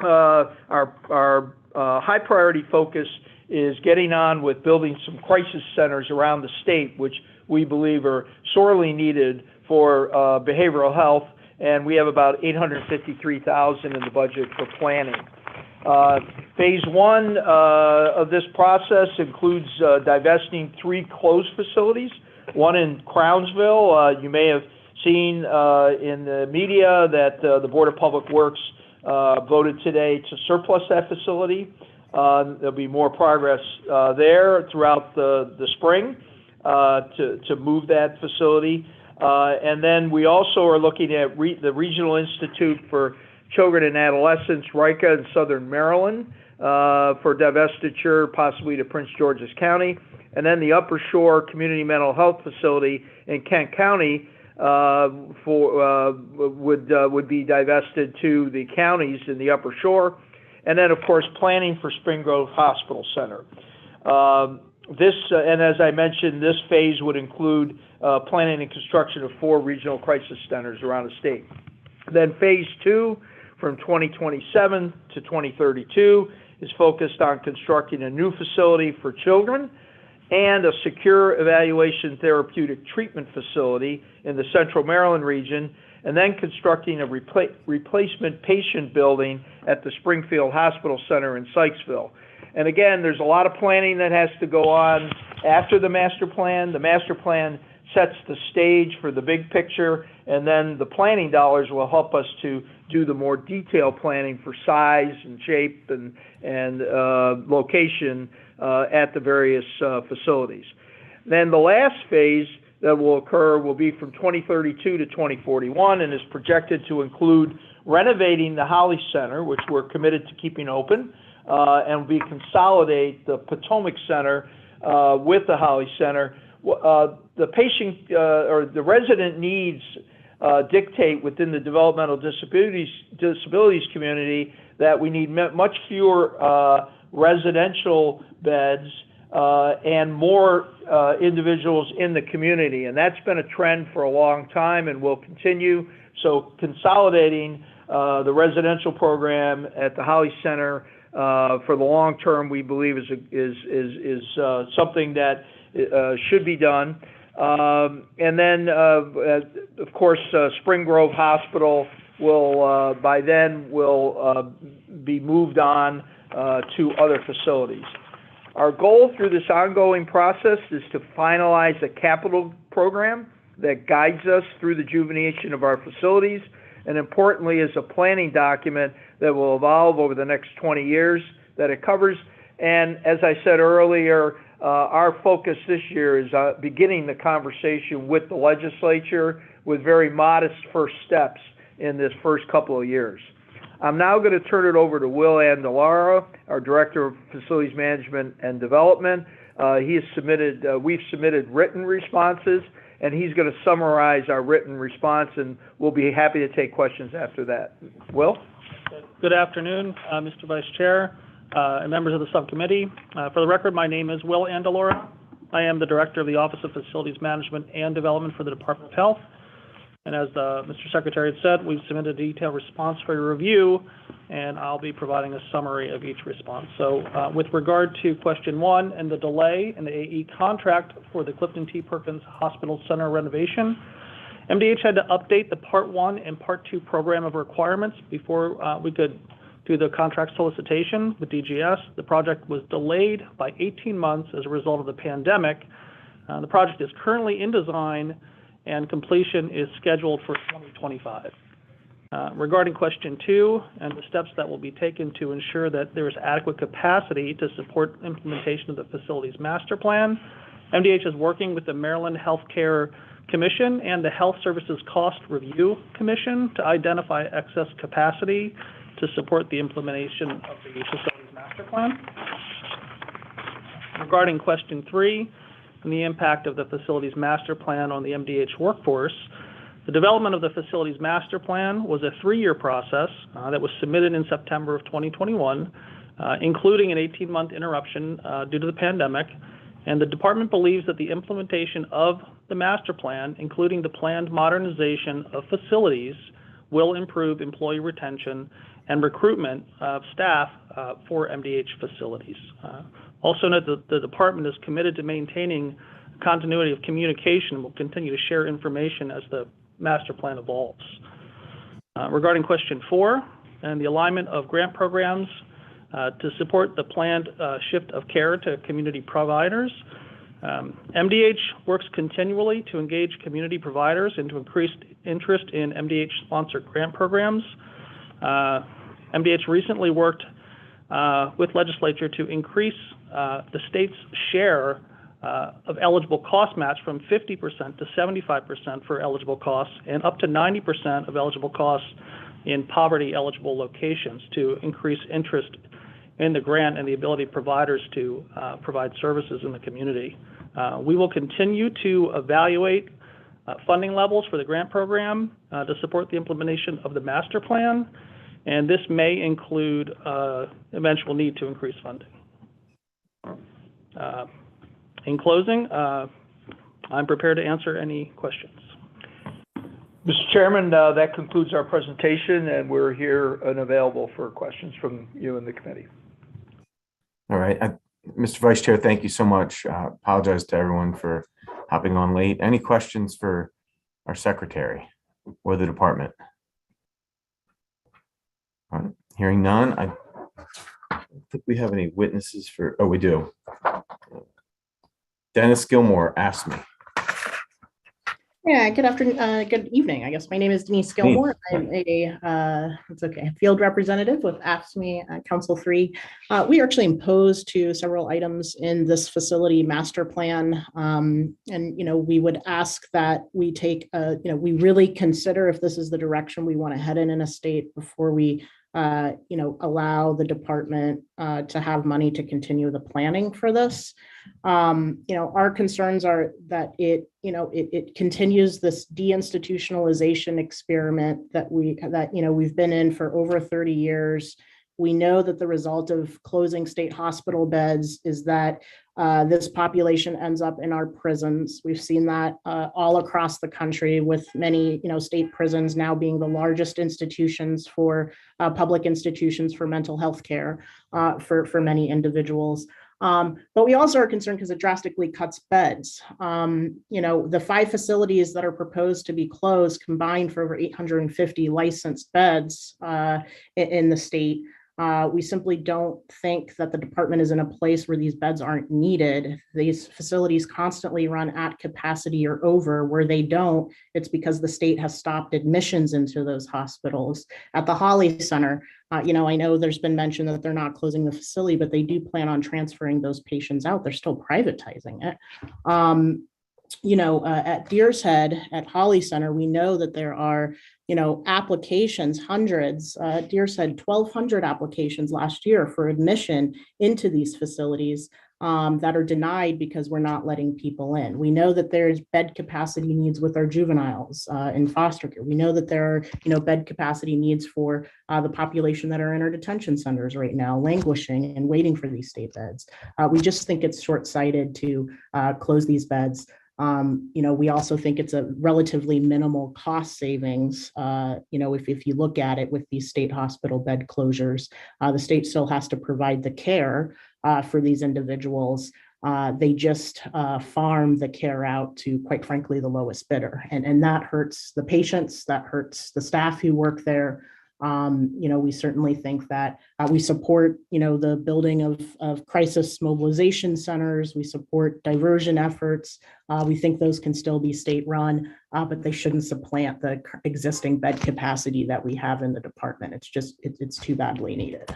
our high priority focus is getting on with building some crisis centers around the state, which we believe are sorely needed for behavioral health. And we have about $853,000 in the budget for planning. Phase 1 of this process includes divesting 3 closed facilities, one in Crownsville. You may have seen in the media that the Board of Public Works voted today to surplus that facility. There'll be more progress there throughout the spring to move that facility. And then we also are looking at the Regional Institute for Children and Adolescents, RICA, in Southern Maryland, for divestiture, possibly to Prince George's County. And then the Upper Shore Community Mental Health Facility in Kent County would be divested to the counties in the Upper Shore. And then, of course, planning for Spring Grove Hospital Center. And as I mentioned, this phase would include planning and construction of 4 regional crisis centers around the state. Then phase 2, from 2027 to 2032, is focused on constructing a new facility for children and a secure evaluation therapeutic treatment facility in the Central Maryland region, and then constructing a replacement patient building at the Springfield Hospital Center in Sykesville. And again, there's a lot of planning that has to go on after the master plan. The master plan sets the stage for the big picture, and then the planning dollars will help us to do the more detailed planning for size and shape and location at the various facilities. Then the last phase that will occur will be from 2032 to 2041 and is projected to include renovating the Holly Center, which we're committed to keeping open, and we consolidate the Potomac Center with the Holly Center. The patient or the resident needs dictate within the developmental disabilities community that we need much fewer residential beds and more individuals in the community. And that's been a trend for a long time and will continue. So consolidating the residential program at the Holly Center for the long term, we believe is something that should be done. And then, of course, Spring Grove Hospital will, by then, will be moved on to other facilities. Our goal through this ongoing process is to finalize a capital program that guides us through the rejuvenation of our facilities, and importantly, is a planning document that will evolve over the next 20 years that it covers. And as I said earlier, our focus this year is beginning the conversation with the legislature with very modest first steps in this first couple of years. I'm now going to turn it over to Will Andalara, our Director of Facilities Management and Development. We've submitted written responses, and he's going to summarize our written response, and we'll be happy to take questions after that. Will? Good afternoon, Mr. Vice Chair and members of the subcommittee. For the record, my name is Will Andalara. I am the Director of the Office of Facilities Management and Development for the Department of Health. And as Mr. Secretary had said, we've submitted a detailed response for your review, and I'll be providing a summary of each response. So with regard to question 1 and the delay in the AE contract for the Clifton T. Perkins Hospital Center renovation, MDH had to update the Part 1 and Part 2 program of requirements before we could do the contract solicitation with DGS. The project was delayed by 18 months as a result of the pandemic. The project is currently in design, and completion is scheduled for 2025. Regarding question 2 and the steps that will be taken to ensure that there is adequate capacity to support implementation of the facilities master plan, MDH is working with the Maryland Healthcare Commission and the Health Services Cost Review Commission to identify excess capacity to support the implementation of the facilities master plan. Regarding question 3, and the impact of the facilities master plan on the MDH workforce, the development of the facilities master plan was a 3-year process that was submitted in September of 2021, including an 18-month interruption due to the pandemic. And the department believes that the implementation of the master plan, including the planned modernization of facilities, will improve employee retention and recruitment of staff for MDH facilities. Also note that the department is committed to maintaining continuity of communication and will continue to share information as the master plan evolves. Regarding question 4 and the alignment of grant programs to support the planned shift of care to community providers, MDH works continually to engage community providers and to increase interest in MDH-sponsored grant programs. MDH recently worked with legislature to increase the state's share of eligible cost match from 50% to 75% for eligible costs and up to 90% of eligible costs in poverty eligible locations to increase interest in the grant and the ability of providers to provide services in the community. We will continue to evaluate funding levels for the grant program to support the implementation of the master plan, and this may include eventual need to increase funding. In closing, I'm prepared to answer any questions. Mr. Chairman, that concludes our presentation, and we're here and available for questions from you and the committee. All right. Mr. Vice Chair, thank you so much. Apologize to everyone for hopping on late. Any questions for our secretary or the department? All right. Hearing none, I don't think we have any witnesses for, oh, we do. Dennis Gilmore asked me. Yeah, good afternoon, good evening. I guess my name is Denise Gilmore. I'm a, it's okay, field representative with AFSCME Council 3. We are actually imposed to several items in this facility master plan. And, we would ask that we take, we really consider if this is the direction we want to head in a state before we allow the department to have money to continue the planning for this. Our concerns are that it continues this deinstitutionalization experiment that we've been in for over 30 years. We know that the result of closing state hospital beds is that this population ends up in our prisons. We've seen that all across the country, with many, state prisons now being the largest institutions for public institutions for mental health care for many individuals. But we also are concerned because it drastically cuts beds. The 5 facilities that are proposed to be closed combined for over 850 licensed beds in the state. We simply don't think that the department is in a place where these beds aren't needed. These facilities constantly run at capacity or over. Where they don't, it's because the state has stopped admissions into those hospitals. At the Holly Center, I know there's been mention that they're not closing the facility, but they do plan on transferring those patients out. They're still privatizing it. At Deer's Head, at Holly Center, we know that there are, applications, hundreds. Deer's Head, 1,200 applications last year for admission into these facilities that are denied because we're not letting people in. We know that there's bed capacity needs with our juveniles in foster care. We know that there are, bed capacity needs for the population that are in our detention centers right now, languishing and waiting for these state beds. We just think it's short-sighted to close these beds. We also think it's a relatively minimal cost savings. If you look at it with these state hospital bed closures, the state still has to provide the care for these individuals. They just farm the care out to, quite frankly, the lowest bidder. And that hurts the patients, that hurts the staff who work there. We certainly think that we support, the building of crisis mobilization centers. We support diversion efforts. We think those can still be state run, but they shouldn't supplant the existing bed capacity that we have in the department. It's too badly needed.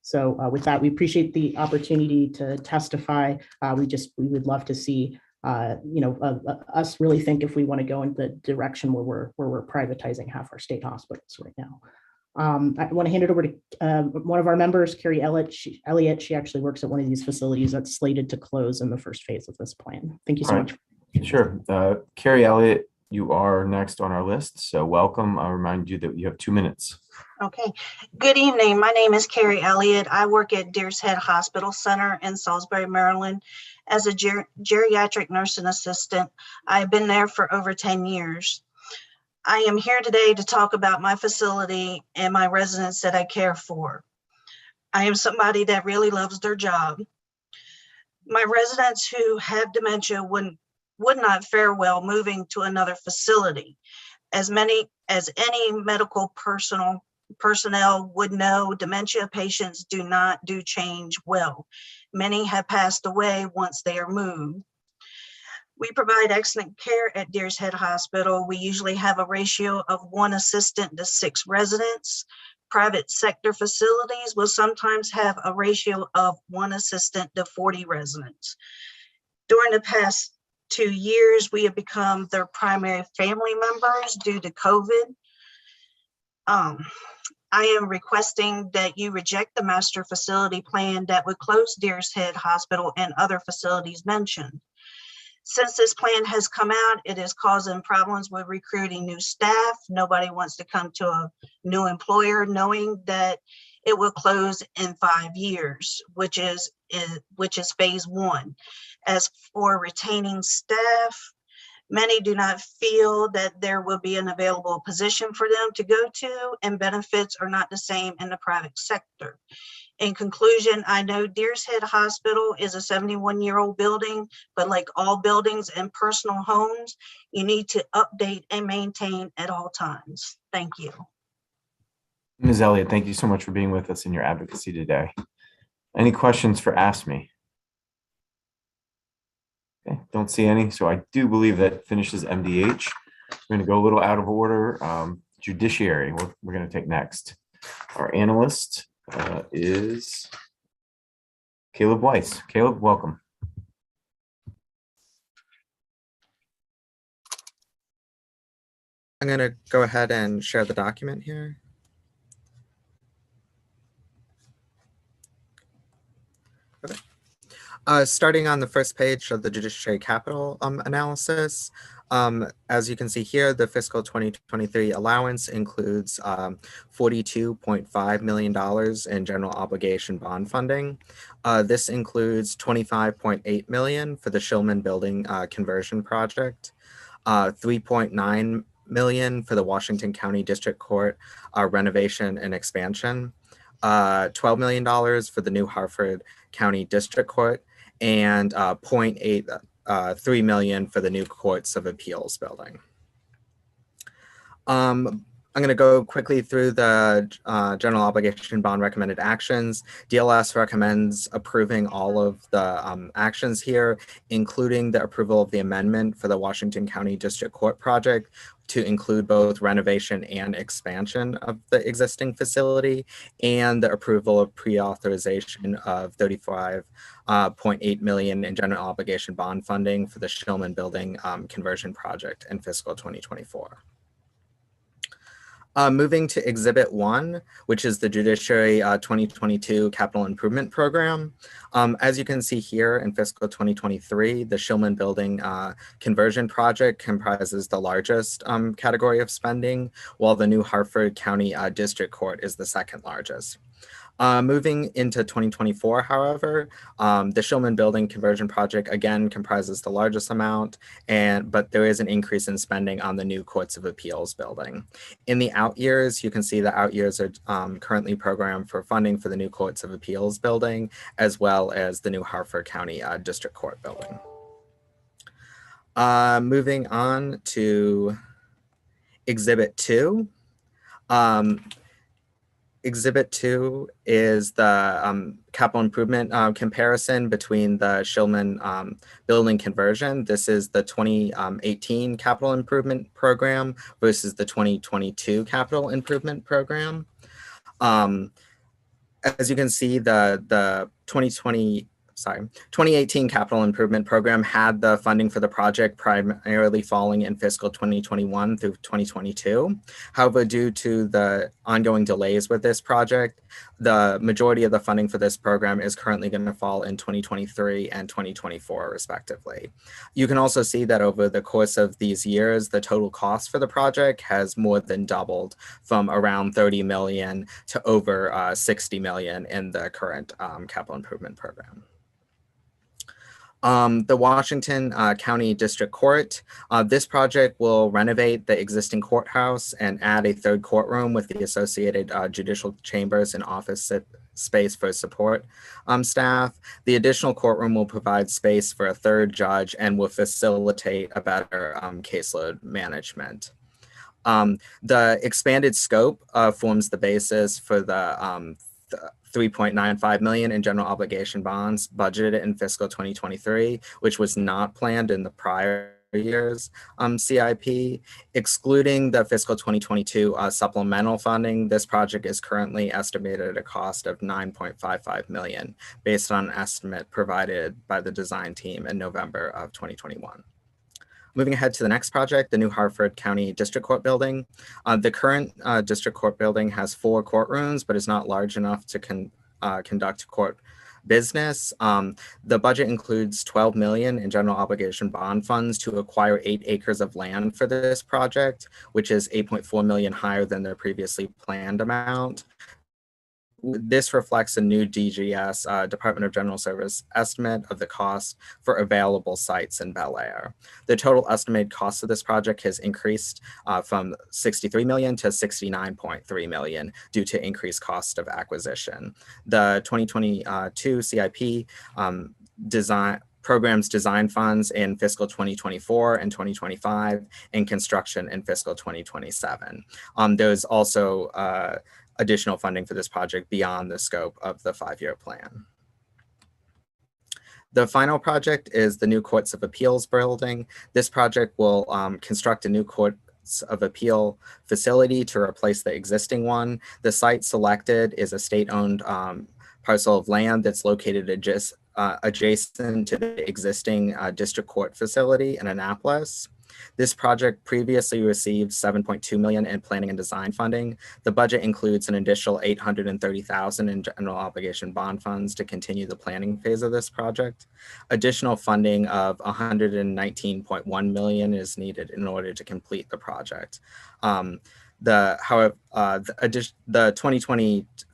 So with that, we appreciate the opportunity to testify. We would love to see us really think if we want to go in the direction where we're privatizing half our state hospitals right now. I want to hand it over to one of our members, Carrie Elliott. She actually works at one of these facilities that's slated to close in the first phase of this plan. Thank you so much. Sure. Carrie Elliott, you are next on our list. So welcome. I'll remind you that you have 2 minutes. Okay. Good evening. My name is Carrie Elliott. I work at Deer's Head Hospital Center in Salisbury, Maryland as a geriatric nursing assistant. I've been there for over 10 years. I am here today to talk about my facility and my residents that I care for. I am somebody that really loves their job. My residents who have dementia would not fare well moving to another facility. As any medical personnel would know, dementia patients do not change well. Many have passed away once they are moved. We provide excellent care at Deer's Head Hospital. We usually have a ratio of 1 assistant to 6 residents. Private sector facilities will sometimes have a ratio of 1 assistant to 40 residents. During the past 2 years, we have become their primary family members due to COVID. I am requesting that you reject the master facility plan that would close Deer's Head Hospital and other facilities mentioned. Since this plan has come out, it is causing problems with recruiting new staff. Nobody wants to come to a new employer knowing that it will close in 5 years, which is phase 1. As for retaining staff, many do not feel that there will be an available position for them to go to, and benefits are not the same in the private sector. In conclusion, I know Deer's Head Hospital is a 71-year-old building, but like all buildings and personal homes, you need to update and maintain at all times. Thank you. Ms. Elliott, thank you so much for being with us in your advocacy today. Any questions for Ask Me? Okay, don't see any. So I do believe that finishes MDH. We're going to go a little out of order. Judiciary, we're going to take next. Our analyst is Caleb Weiss. Caleb, welcome. I'm going to go ahead and share the document here. Okay. Starting on the first page of the judiciary capital analysis, as you can see here, the fiscal 2023 allowance includes $42.5 million in general obligation bond funding. This includes $25.8 million for the Shillman Building conversion project, $3.9 million for the Washington County District Court renovation and expansion, $12 million for the New Hartford County District Court, and $0.83 million for the new Courts of Appeals building. I'm going to go quickly through the general obligation bond recommended actions. DLS recommends approving all of the actions here, including the approval of the amendment for the Washington County District Court project to include both renovation and expansion of the existing facility, and the approval of pre-authorization of $35.8 million in general obligation bond funding for the Shillman Building conversion project in fiscal 2024. Moving to Exhibit 1, which is the Judiciary 2022 Capital Improvement Program. As you can see here in fiscal 2023, the Shillman Building conversion project comprises the largest category of spending, while the New Hartford County District Court is the second largest. Moving into 2024, however, the Shillman Building conversion project again comprises the largest amount, but there is an increase in spending on the new Courts of Appeals building. In the out years, you can see the out years are currently programmed for funding for the new Courts of Appeals building, as well as the New Hartford County District Court building. Moving on to Exhibit 2. Exhibit 2 is the capital improvement comparison between the Shillman building conversion. This is the 2018 capital improvement program versus the 2022 capital improvement program. As you can see, the 2018 capital improvement program had the funding for the project primarily falling in fiscal 2021 through 2022. However, due to the ongoing delays with this project, the majority of the funding for this program is currently going to fall in 2023 and 2024, respectively. You can also see that over the course of these years, the total cost for the project has more than doubled from around $30 million to over $60 million in the current capital improvement program. The Washington County District Court. This project will renovate the existing courthouse and add a third courtroom with the associated judicial chambers and office space for support staff. The additional courtroom will provide space for a third judge and will facilitate a better caseload management. The expanded scope forms the basis for the $3.95 million in general obligation bonds budgeted in fiscal 2023, which was not planned in the prior year's CIP. Excluding the fiscal 2022 supplemental funding, this project is currently estimated at a cost of $9.55 million, based on an estimate provided by the design team in November of 2021. Moving ahead to the next project, the New Hartford County District Court building. The current District Court building has 4 courtrooms, but is not large enough to conduct court business. The budget includes $12 million in general obligation bond funds to acquire 8 acres of land for this project, which is $8.4 million higher than their previously planned amount. This reflects a new DGS, Department of General Service estimate of the cost for available sites in Bel Air. The total estimated cost of this project has increased from $63 million to $69.3 million due to increased cost of acquisition. The 2022 CIP programs design funds in fiscal 2024 and 2025 and construction in fiscal 2027. There's also additional funding for this project beyond the scope of the 5-year plan. The final project is the new Courts of Appeals building. This project will construct a new Courts of Appeal facility to replace the existing one. The site selected is a state-owned parcel of land that's located adjacent to the existing district court facility in Annapolis. This project previously received $7.2 million in planning and design funding. The budget includes an additional $830,000 in general obligation bond funds to continue the planning phase of this project. Additional funding of $119.1 million is needed in order to complete the project. The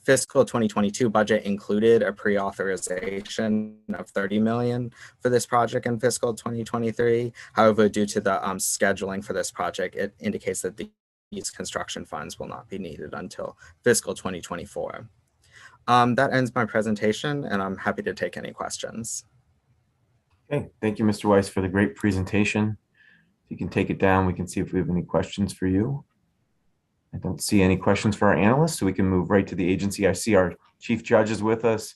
fiscal 2022 budget included a pre-authorization of $30 million for this project in fiscal 2023. However, due to the scheduling for this project, it indicates that these construction funds will not be needed until fiscal 2024. That ends my presentation, and I'm happy to take any questions. Okay, thank you, Mr. Weiss, for the great presentation. If you can take it down, we can see if we have any questions for you. I don't see any questions for our analysts, so we can move right to the agency. I see our Chief Judge is with us.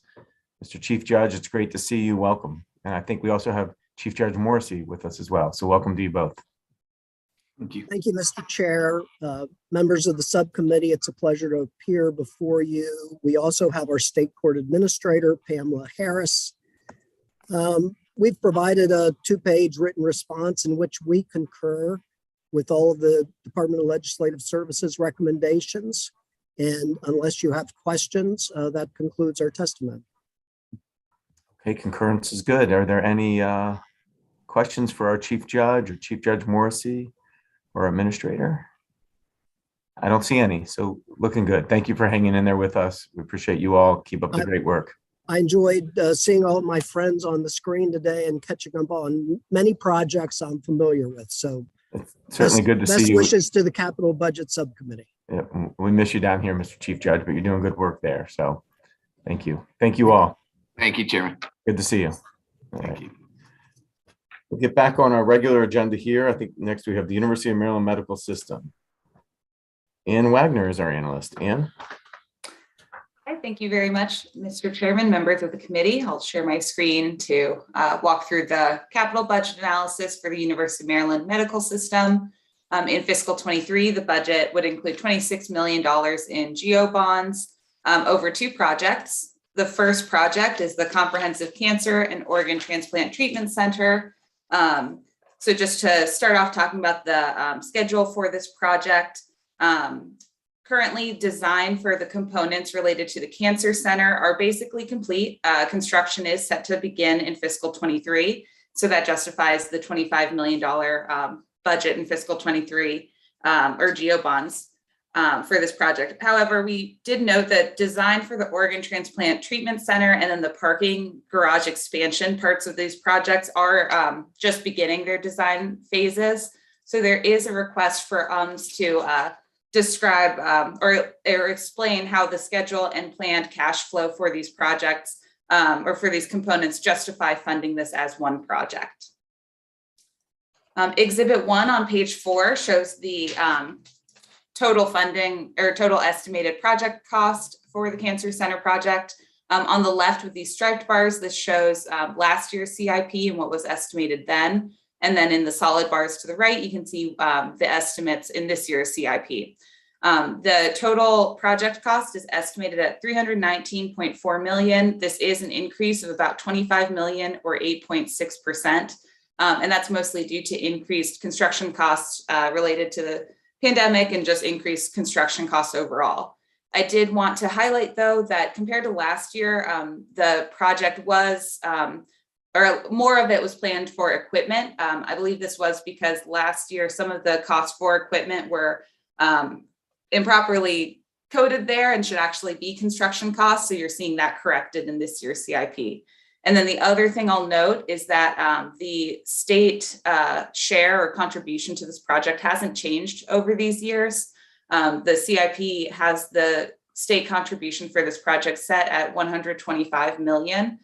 Mr. Chief Judge, it's great to see you. Welcome. And I think we also have Chief Judge Morrissey with us as well. So welcome to you both. Thank you. Thank you, Mr. Chair. Members of the subcommittee, it's a pleasure to appear before you. We also have our State Court Administrator, Pamela Harris. We've provided a 2-page written response in which we concur with all of the Department of Legislative Services recommendations. And unless you have questions, that concludes our testimony. Okay, concurrence is good. Are there any questions for our Chief Judge or Chief Judge Morrissey or Administrator? I don't see any, so looking good. Thank you for hanging in there with us. We appreciate you all. Keep up the great work. I enjoyed seeing all of my friends on the screen today and catching up on many projects I'm familiar with. So it's certainly good to see you. Best wishes to the Capital Budget Subcommittee. Yeah, we miss you down here, Mr. Chief Judge, but you're doing good work there. So thank you. Thank you all. Thank you, Chairman. Good to see you. Thank you. We'll get back on our regular agenda here. I think next we have the University of Maryland Medical System. Ann Wagner is our analyst. Ann? Hi, thank you very much, Mr. Chairman, members of the committee. I'll share my screen to walk through the capital budget analysis for the University of Maryland Medical System. In fiscal 23, the budget would include $26 million in GO bonds over 2 projects. The first project is the Comprehensive Cancer and Organ Transplant Treatment Center. So just to start off talking about the schedule for this project, currently design for the components related to the Cancer Center are basically complete. Construction is set to begin in fiscal 23. So that justifies the $25 million budget in fiscal 23 or GO bonds for this project. However, we did note that design for the Organ Transplant Treatment Center and then the parking garage expansion parts of these projects are just beginning their design phases. So there is a request for to describe or explain how the schedule and planned cash flow for these projects or for these components justify funding this as one project. Exhibit 1 on page 4 shows the total funding or total estimated project cost for the Cancer Center project. On the left with these striped bars, this shows last year's CIP and what was estimated then. And then in the solid bars to the right, you can see the estimates in this year's CIP. The total project cost is estimated at $319.4 million. This is an increase of about $25 million or 8.6%. And that's mostly due to increased construction costs related to the pandemic and just increased construction costs overall. I did want to highlight, though, that compared to last year, the project was, or more of it was planned for equipment. I believe this was because last year, some of the costs for equipment were improperly coded there and should actually be construction costs. So you're seeing that corrected in this year's CIP. And then the other thing I'll note is that the state share or contribution to this project hasn't changed over these years. The CIP has the state contribution for this project set at $125 million,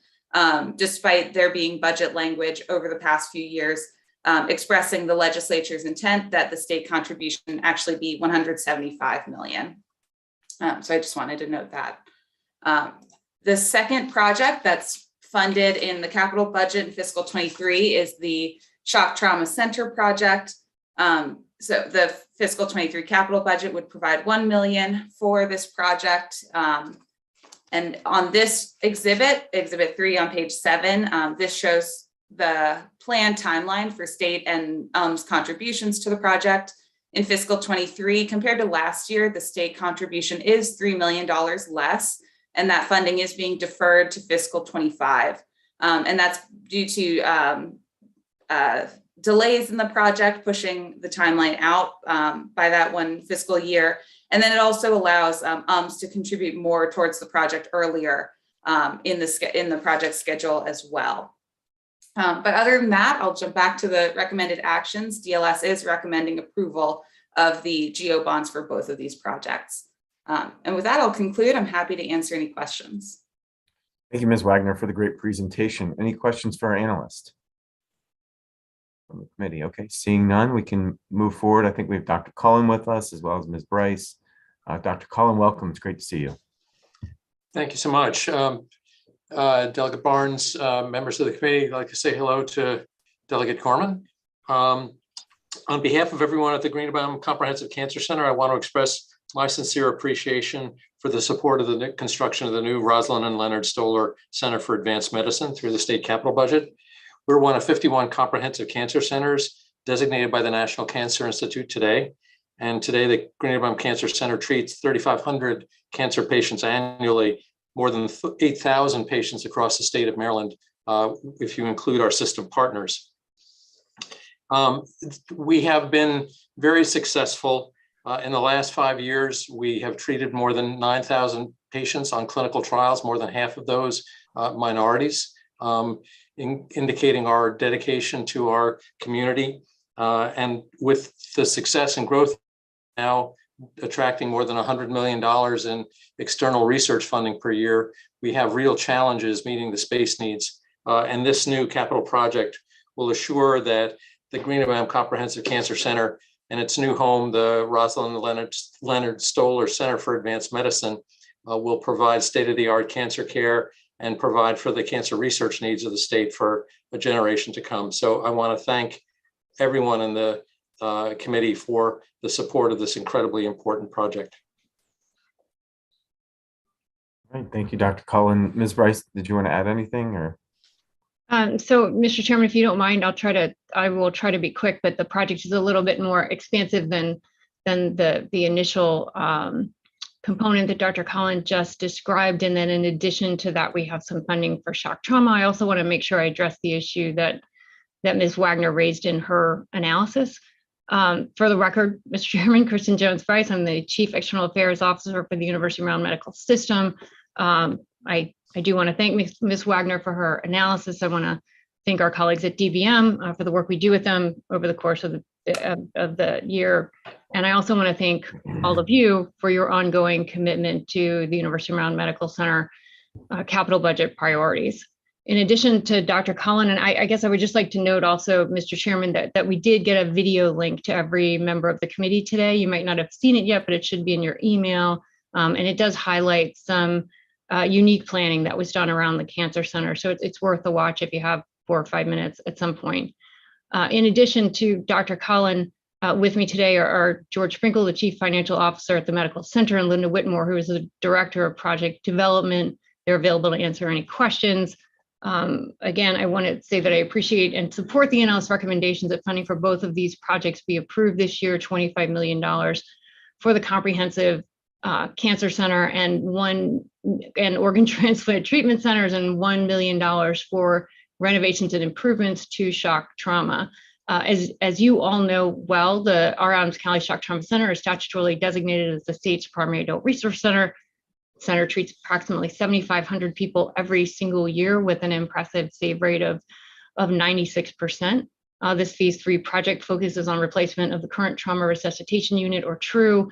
despite there being budget language over the past few years expressing the legislature's intent that the state contribution actually be $175 million. So I just wanted to note that. The second project that's funded in the capital budget in fiscal 23 is the Shock Trauma Center project. So the fiscal 23 capital budget would provide $1 million for this project. And on this exhibit 3 on page 7, this shows the planned timeline for state and contributions to the project. In fiscal 23, compared to last year, the state contribution is $3 million less, and that funding is being deferred to fiscal 25. And that's due to delays in the project, pushing the timeline out by that one fiscal year. And then it also allows to contribute more towards the project earlier in the project schedule as well. But other than that, I'll jump back to the recommended actions. DLS is recommending approval of the GO bonds for both of these projects. And with that, I'll conclude. I'm happy to answer any questions. Thank you, Ms. Wagner, for the great presentation. Any questions for our analyst from the committee? Okay, seeing none, we can move forward. I think we have Dr. Cullen with us as well as Ms. Bryce. Dr. Cullen, welcome. It's great to see you. Thank you so much. Delegate Barnes, members of the committee, I'd like to say hello to Delegate Corman. On behalf of everyone at the Greenbaum Comprehensive Cancer Center, I want to express my sincere appreciation for the support of the construction of the new Rosalind and Leonard Stoller Center for Advanced Medicine through the state capital budget. We're one of 51 comprehensive cancer centers designated by the National Cancer Institute today. And today, the Greenbaum Cancer Center treats 3,500 cancer patients annually, more than 8,000 patients across the state of Maryland, if you include our system partners. We have been very successful. In the last 5 years, we have treated more than 9,000 patients on clinical trials, more than half of those minorities, indicating our dedication to our community. And with the success and growth now attracting more than $100 million in external research funding per year, we have real challenges meeting the space needs. And this new capital project will assure that the Greenbaum Comprehensive Cancer Center and its new home, the Rosalind Leonard Stoller Center for Advanced Medicine, will provide state-of-the-art cancer care and provide for the cancer research needs of the state for a generation to come. So I want to thank everyone in the committee for the support of this incredibly important project. All right, thank you, Dr. Cullen. Ms. Bryce, did you want to add anything or? So, Mr. Chairman, if you don't mind, I will try to be quick, but the project is a little bit more expansive than the initial component that Dr. Cullen just described. And then in addition to that, we have some funding for shock trauma. I also want to make sure I address the issue that Ms. Wagner raised in her analysis. For the record, Mr. Chairman, Kristen Jones-Bryce, I'm the Chief External Affairs Officer for the University of Maryland Medical System. I do want to thank Ms. Wagner for her analysis. I want to thank our colleagues at DVM for the work we do with them over the course of the year. And I also want to thank all of you for your ongoing commitment to the University of Maryland Medical Center capital budget priorities. In addition to Dr. Cullen, and I guess I would just like to note also, Mr. Chairman, that we did get a video link to every member of the committee today. You might not have seen it yet, but it should be in your email. And it does highlight some unique planning that was done around the Cancer Center. So it's worth a watch if you have 4 or 5 minutes at some point. In addition to Dr. Collin, with me today are George Sprinkle, the Chief Financial Officer at the Medical Center, and Linda Whitmore, who is the Director of Project Development. They're available to answer any questions. Again, I want to say that I appreciate and support the analyst recommendations that funding for both of these projects be approved this year, $25 million for the comprehensive cancer center and organ transplant treatment centers, and $1 million for renovations and improvements to shock trauma. As you all know well, the Adams County Shock Trauma Center is statutorily designated as the state's primary adult resource center. The center treats approximately 7,500 people every single year with an impressive save rate of 96%. This Phase 3 project focuses on replacement of the current trauma resuscitation unit, or TRU,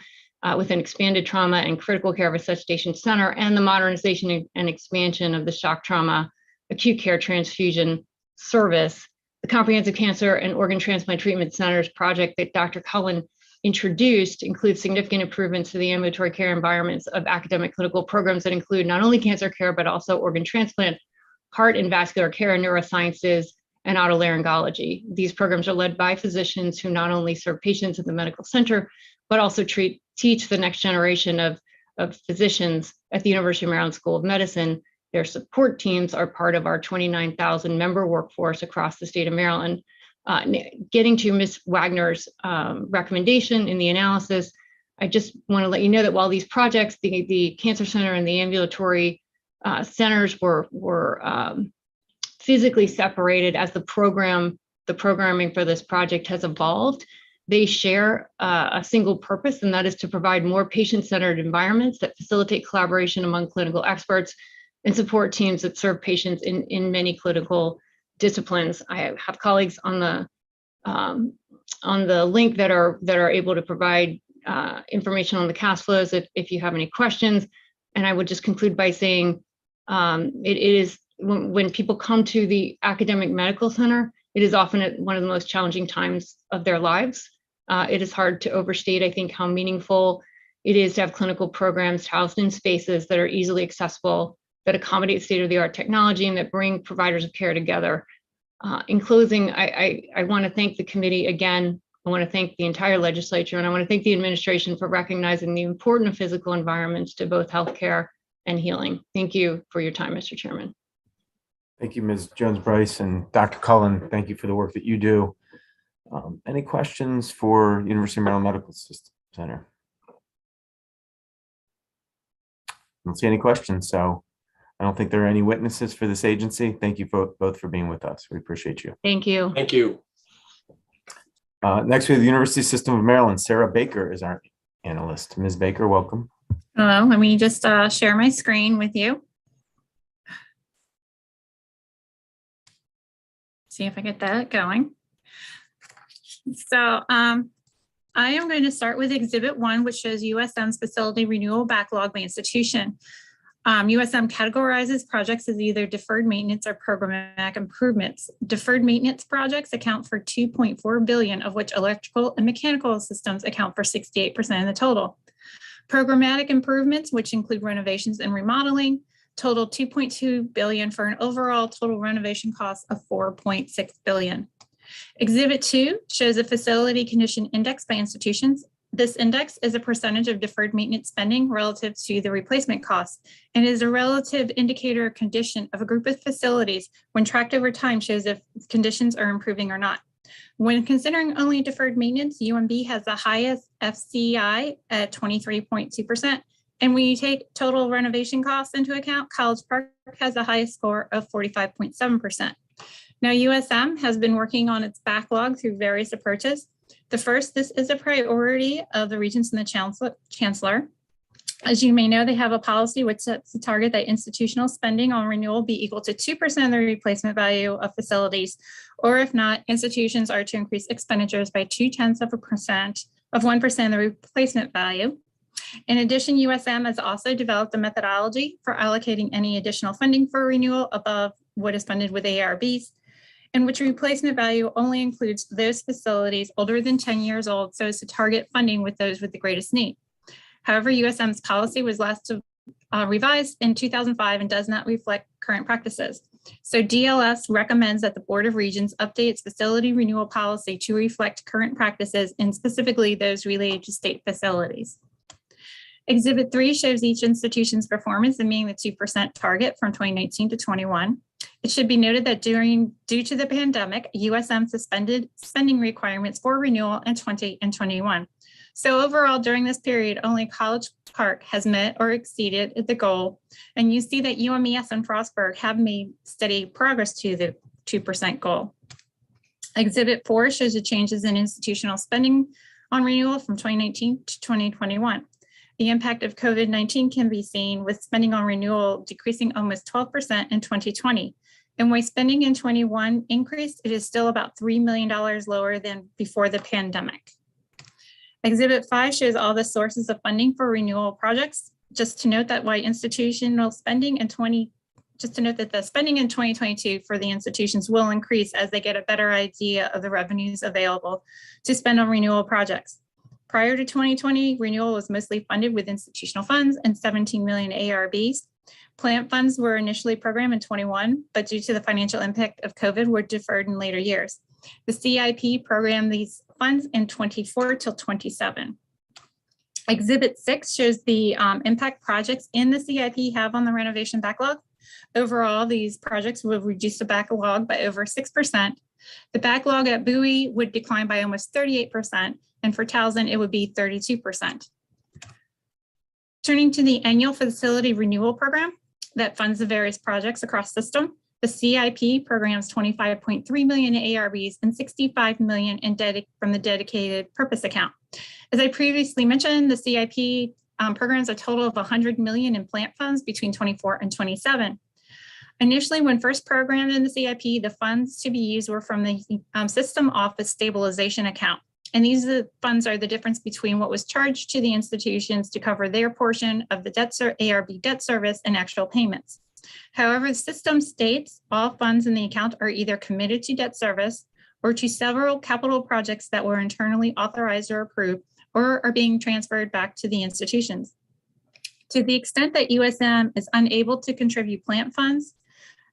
with an expanded trauma and critical care resuscitation center, and the modernization and expansion of the shock trauma acute care transfusion service. The Comprehensive Cancer and Organ Transplant Treatment Centers project that Dr. Collin introduced includes significant improvements to the ambulatory care environments of academic clinical programs that include not only cancer care, but also organ transplant, heart and vascular care, neurosciences, and otolaryngology. These programs are led by physicians who not only serve patients at the medical center, but also teach the next generation of physicians at the University of Maryland School of Medicine. Their support teams are part of our 29,000 member workforce across the state of Maryland. Getting to Ms. Wagner's recommendation in the analysis, I just want to let you know that while these projects, the Cancer Center and the ambulatory centers were physically separated as the programming for this project has evolved, they share a single purpose, and that is to provide more patient-centered environments that facilitate collaboration among clinical experts and support teams that serve patients in many clinical disciplines. I have colleagues on the link that are able to provide information on the cash flows if you have any questions. And I would just conclude by saying it is when people come to the academic medical center, it is often at one of the most challenging times of their lives. It is hard to overstate, I think, how meaningful it is to have clinical programs housed in spaces that are easily accessible, that accommodate state-of-the-art technology, and that bring providers of care together. In closing, I want to thank the committee again. I want to thank the entire legislature, and I want to thank the administration for recognizing the importance of physical environments to both healthcare and healing. Thank you for your time, Mr. Chairman. Thank you, Ms. Jones-Bryce, and Dr. Cullen, thank you for the work that you do. Any questions for University of Maryland Medical Center? I don't see any questions, so I don't think there are any witnesses for this agency. Thank you both for being with us. We appreciate you. Thank you. Thank you. Next, we have the University System of Maryland. Sarah Baker is our analyst. Ms. Baker, welcome. Hello, let me just share my screen with you. See if I get that going. So I am going to start with Exhibit 1, which shows USM's facility renewal backlog by institution. USM categorizes projects as either deferred maintenance or programmatic improvements. Deferred maintenance projects account for $2.4 billion, of which electrical and mechanical systems account for 68% of the total. Programmatic improvements, which include renovations and remodeling, total $2.2 billion for an overall total renovation cost of $4.6 billion. Exhibit 2 shows a facility condition index by institutions. This index is a percentage of deferred maintenance spending relative to the replacement costs and is a relative indicator of condition of a group of facilities when tracked over time, shows if conditions are improving or not. When considering only deferred maintenance, UMB has the highest FCI at 23.2%. And when you take total renovation costs into account, College Park has the highest score of 45.7%. Now, USM has been working on its backlog through various approaches. The first, this is a priority of the Regents and the Chancellor. As you may know, they have a policy which sets the target that institutional spending on renewal be equal to 2% of the replacement value of facilities, or if not, institutions are to increase expenditures by 0.2% of 1% of the replacement value. In addition, USM has also developed a methodology for allocating any additional funding for renewal above what is funded with ARBs, in which replacement value only includes those facilities older than 10 years old, so as to target funding with those with the greatest need. However, USM's policy was last revised in 2005 and does not reflect current practices. So DLS recommends that the Board of Regents update its facility renewal policy to reflect current practices and specifically those related to state facilities. Exhibit 3 shows each institution's performance in meeting the 2% target from 2019 to 21. It should be noted that due to the pandemic, USM suspended spending requirements for renewal in 20 and 21. So overall, during this period, only College Park has met or exceeded the goal. And you see that UMES and Frostburg have made steady progress to the 2% goal. Exhibit 4 shows the changes in institutional spending on renewal from 2019 to 2021. The impact of COVID-19 can be seen with spending on renewal decreasing almost 12% in 2020. And while spending in 21 increased, it is still about $3 million lower than before the pandemic. Exhibit 5 shows all the sources of funding for renewal projects. Just to note that while institutional spending in the spending in 2022 for the institutions will increase as they get a better idea of the revenues available to spend on renewal projects. Prior to 2020, renewal was mostly funded with institutional funds and 17 million ARBs. Plant funds were initially programmed in 21, but due to the financial impact of COVID, were deferred in later years. The CIP programmed these funds in 24 till 27. Exhibit 6 shows the impact projects in the CIP have on the renovation backlog. Overall, these projects will reduce the backlog by over 6%. The backlog at Bowie would decline by almost 38%, and for Towson, it would be 32%. Turning to the annual facility renewal program that funds the various projects across the system, the CIP programs 25.3 million in ARBs and 65 million from the dedicated purpose account. As I previously mentioned, the CIP programs a total of 100 million in plant funds between 24 and 27. Initially, when first programmed in the CIP, the funds to be used were from the system office stabilization account. And these funds are the difference between what was charged to the institutions to cover their portion of the ARB debt service and actual payments. However, the system states all funds in the account are either committed to debt service or to several capital projects that were internally authorized or approved or are being transferred back to the institutions. To the extent that USM is unable to contribute plant funds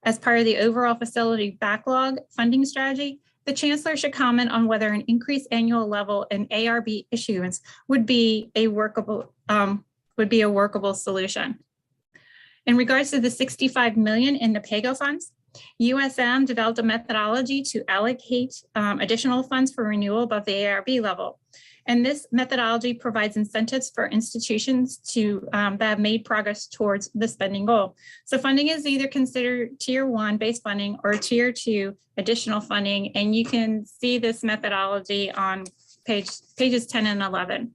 as part of the overall facility backlog funding strategy, the Chancellor should comment on whether an increased annual level in ARB issuance would be a workable solution. In regards to the 65 million in the PAYGO funds, USM developed a methodology to allocate additional funds for renewal above the ARB level. And this methodology provides incentives for institutions that have made progress towards the spending goal. So funding is either considered tier 1 base funding or tier 2 additional funding. And you can see this methodology on pages 10 and 11.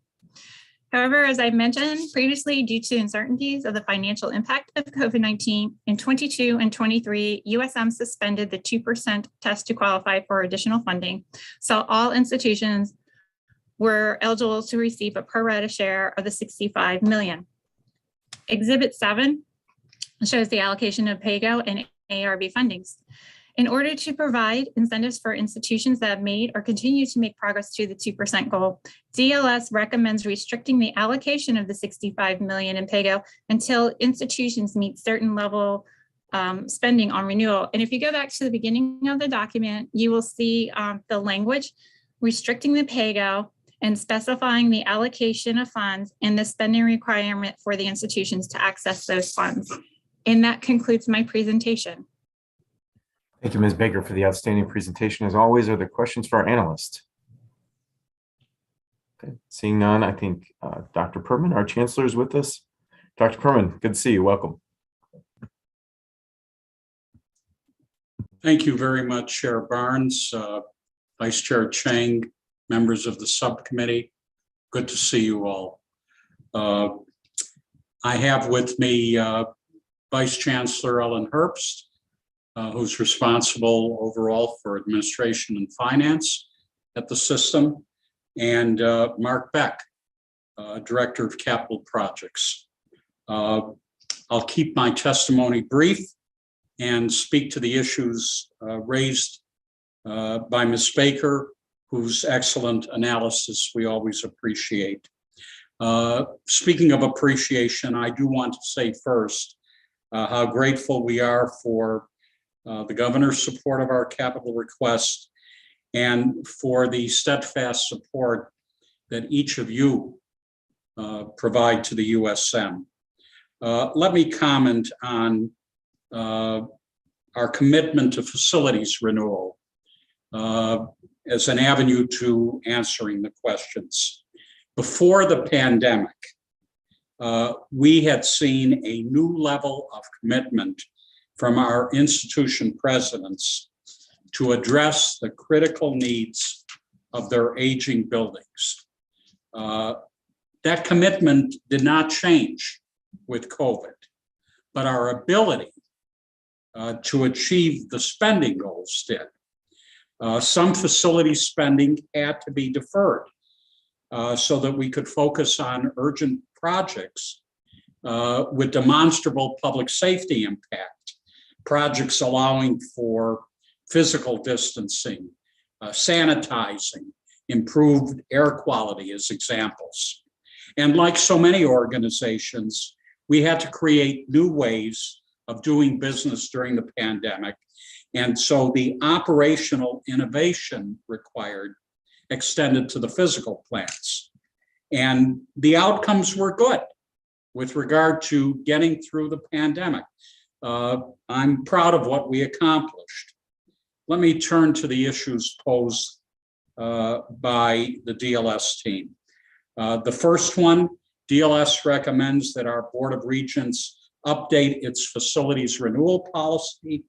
However, as I mentioned previously, due to uncertainties of the financial impact of COVID-19, in 22 and 23, USM suspended the 2% test to qualify for additional funding. So all institutions were eligible to receive a pro rata share of the 65 million. Exhibit 7 shows the allocation of PAYGO and ARB fundings. In order to provide incentives for institutions that have made or continue to make progress to the 2% goal, DLS recommends restricting the allocation of the 65 million in PAYGO until institutions meet certain level spending on renewal. And if you go back to the beginning of the document, you will see the language restricting the PAYGO and specifying the allocation of funds and the spending requirement for the institutions to access those funds. And that concludes my presentation. Thank you, Ms. Baker, for the outstanding presentation. As always, are there questions for our analyst? Okay, seeing none, I think Dr. Perman, our Chancellor, is with us. Dr. Perman, good to see you. Welcome. Thank you very much, Chair Barnes, Vice Chair Chang, members of the subcommittee. Good to see you all. I have with me Vice Chancellor Ellen Herbst, who's responsible overall for administration and finance at the system, and Mark Beck, Director of Capital Projects. I'll keep my testimony brief and speak to the issues raised by Ms. Baker, whose excellent analysis we always appreciate. Speaking of appreciation, I do want to say first how grateful we are for the governor's support of our capital request, and for the steadfast support that each of you provide to the USM. Let me comment on our commitment to facilities renewal as an avenue to answering the questions. Before the pandemic, we had seen a new level of commitment from our institution presidents to address the critical needs of their aging buildings. That commitment did not change with COVID, but our ability to achieve the spending goals did. Some facility spending had to be deferred so that we could focus on urgent projects with demonstrable public safety impact, projects allowing for physical distancing, sanitizing, improved air quality as examples. And like so many organizations, we had to create new ways of doing business during the pandemic. And so the operational innovation required extended to the physical plants. And the outcomes were good with regard to getting through the pandemic. I'm proud of what we accomplished. Let me turn to the issues posed by the DLS team. The first one, DLS recommends that our Board of Regents update its facilities renewal policy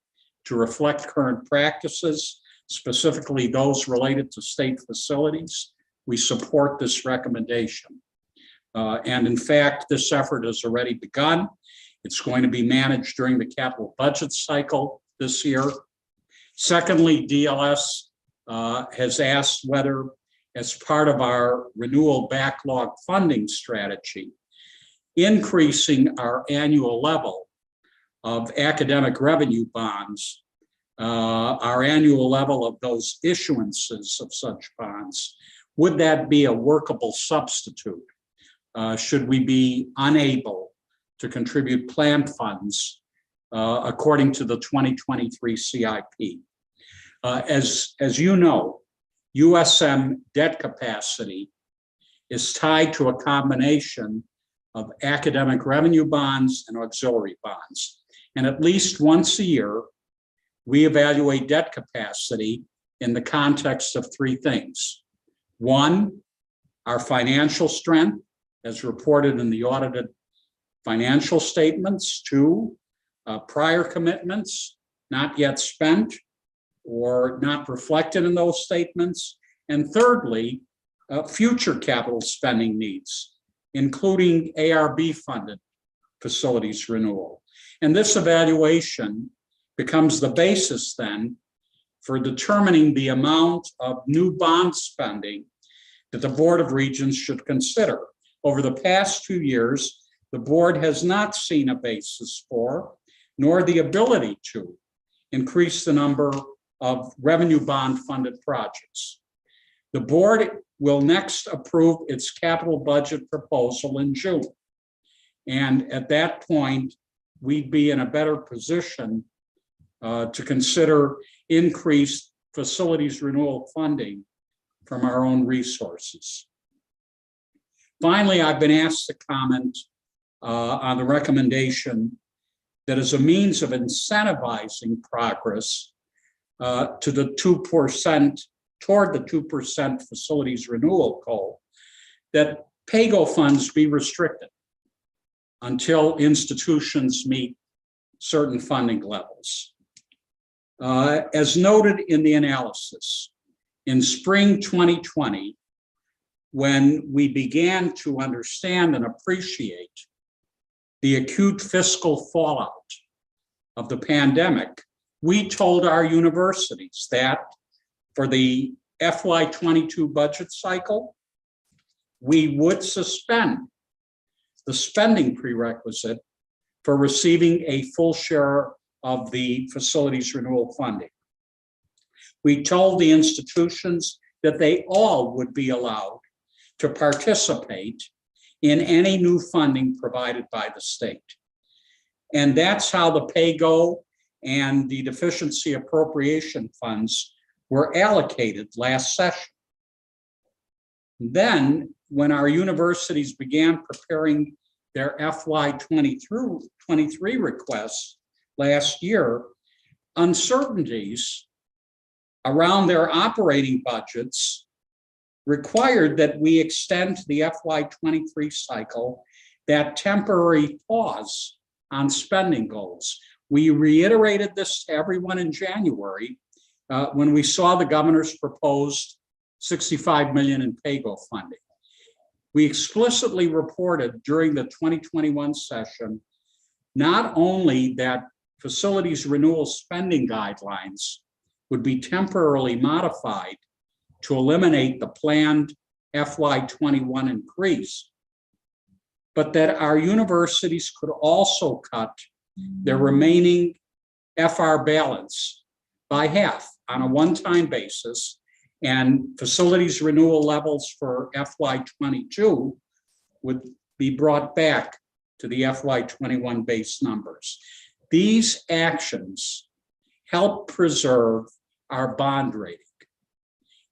to reflect current practices, specifically those related to state facilities. We support this recommendation. And in fact, this effort has already begun. It's going to be managed during the capital budget cycle this year. Secondly, DLS has asked whether, as part of our renewal backlog funding strategy, increasing our annual level of academic revenue bonds, our annual level of those issuances of such bonds, would that be a workable substitute? Should we be unable to contribute planned funds according to the 2023 CIP? As you know, USM debt capacity is tied to a combination of academic revenue bonds and auxiliary bonds. And at least once a year, we evaluate debt capacity in the context of three things. One, our financial strength, as reported in the audited financial statements. Two, prior commitments not yet spent or not reflected in those statements. And thirdly, future capital spending needs, including ARB funded facilities renewal. And this evaluation becomes the basis then for determining the amount of new bond spending that the Board of Regents should consider. Over the past 2 years, the board has not seen a basis for, nor the ability to, increase the number of revenue bond funded projects. The board will next approve its capital budget proposal in June. And at that point, we'd be in a better position to consider increased facilities renewal funding from our own resources. Finally, I've been asked to comment on the recommendation that as a means of incentivizing progress to the 2%, toward the 2% facilities renewal goal, that PAYGO funds be restricted until institutions meet certain funding levels. As noted in the analysis, in spring 2020, when we began to understand and appreciate the acute fiscal fallout of the pandemic, we told our universities that for the FY22 budget cycle, we would suspend the spending prerequisite for receiving a full share of the facilities renewal funding. We told the institutions that they all would be allowed to participate in any new funding provided by the state. And that's how the PAYGO and the deficiency appropriation funds were allocated last session. Then, when our universities began preparing their FY23 requests last year, uncertainties around their operating budgets required that we extend to the FY23 cycle that temporary pause on spending goals. We reiterated this to everyone in January when we saw the governor's proposed $65 million in PAYGO funding. We explicitly reported during the 2021 session not only that facilities renewal spending guidelines would be temporarily modified to eliminate the planned FY21 increase, but that our universities could also cut their remaining FR balance by half on a one-time basis, and facilities renewal levels for FY22 would be brought back to the FY21 base numbers. These actions help preserve our bond rating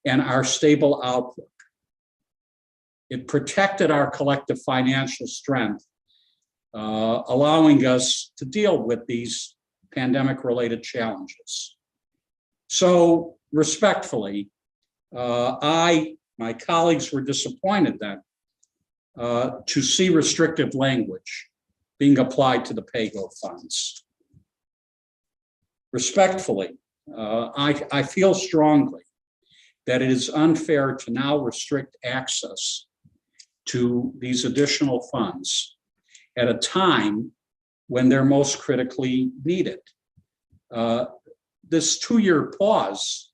and our stable outlook. It protected our collective financial strength, allowing us to deal with these pandemic-related challenges. So respectfully, my colleagues were disappointed then to see restrictive language being applied to the PAYGO funds. Respectfully, I feel strongly that it is unfair to now restrict access to these additional funds at a time when they're most critically needed. This two-year pause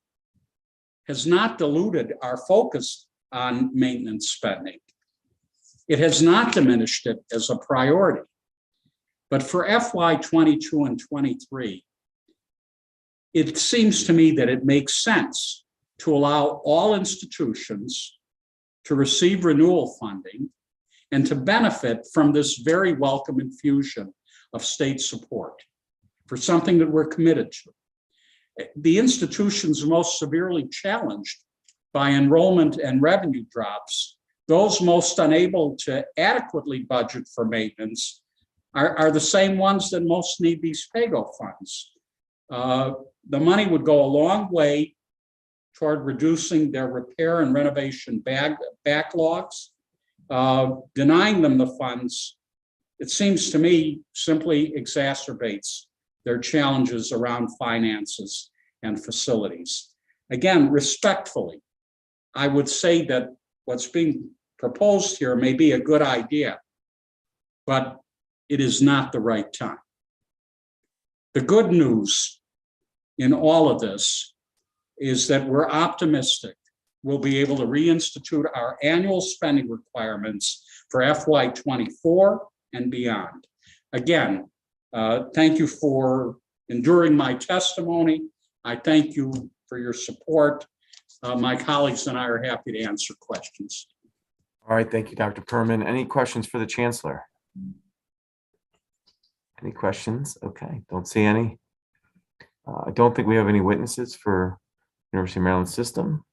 has not diluted our focus on maintenance spending. It has not diminished it as a priority. But for FY22 and 23, it seems to me that it makes sense to allow all institutions to receive renewal funding and to benefit from this very welcome infusion of state support for something that we're committed to. The institutions most severely challenged by enrollment and revenue drops, those most unable to adequately budget for maintenance, are the same ones that most need these PAYGO funds. The money would go a long way toward reducing their repair and renovation backlogs. Denying them the funds, it seems to me, simply exacerbates their challenges around finances and facilities. Again, respectfully, I would say that what's being proposed here may be a good idea, but it is not the right time. The good news in all of this is that we're optimistic we'll be able to reinstitute our annual spending requirements for FY24 and beyond. Again, thank you for enduring my testimony. I thank you for your support. My colleagues and I are happy to answer questions. All right, thank you, Dr. Perman. Any questions for the Chancellor? Any questions? Okay, don't see any. I don't think we have any witnesses for University of Maryland system.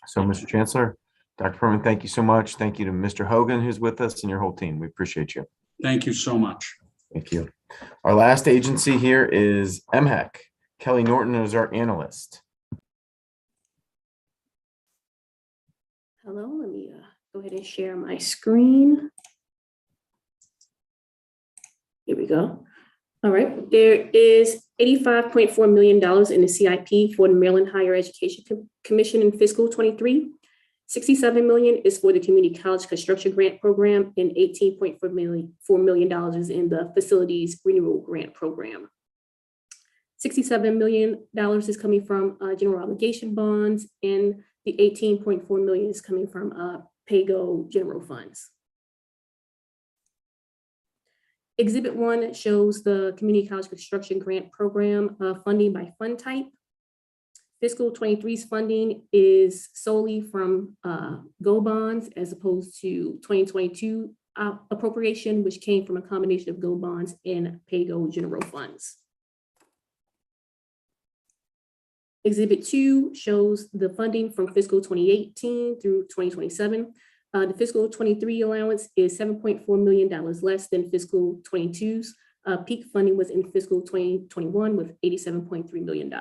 So, Mr. Chancellor, Dr. Perman, thank you so much. Thank you to Mr. Hogan, who's with us, and your whole team. We appreciate you. Thank you so much. Thank you. Our last agency here is MHEC. Kelly Norton is our analyst. Hello, let me go ahead and share my screen. Here we go. All right, there is $85.4 million in the CIP for the Maryland Higher Education Commission in fiscal 23. $67 million is for the Community College Construction Grant Program, and $18.4 million is in the Facilities Renewal Grant Program. $67 million is coming from general obligation bonds, and the $18.4 million is coming from PAYGO general funds. Exhibit 1 shows the Community College Construction Grant Program funding by fund type. Fiscal 23's funding is solely from GO bonds as opposed to 2022 appropriation, which came from a combination of GO bonds and PAYGO general funds. Exhibit 2 shows the funding from fiscal 2018 through 2027. The fiscal 23 allowance is $7.4 million less than fiscal 22's. Peak funding was in fiscal 2021 with $87.3 million.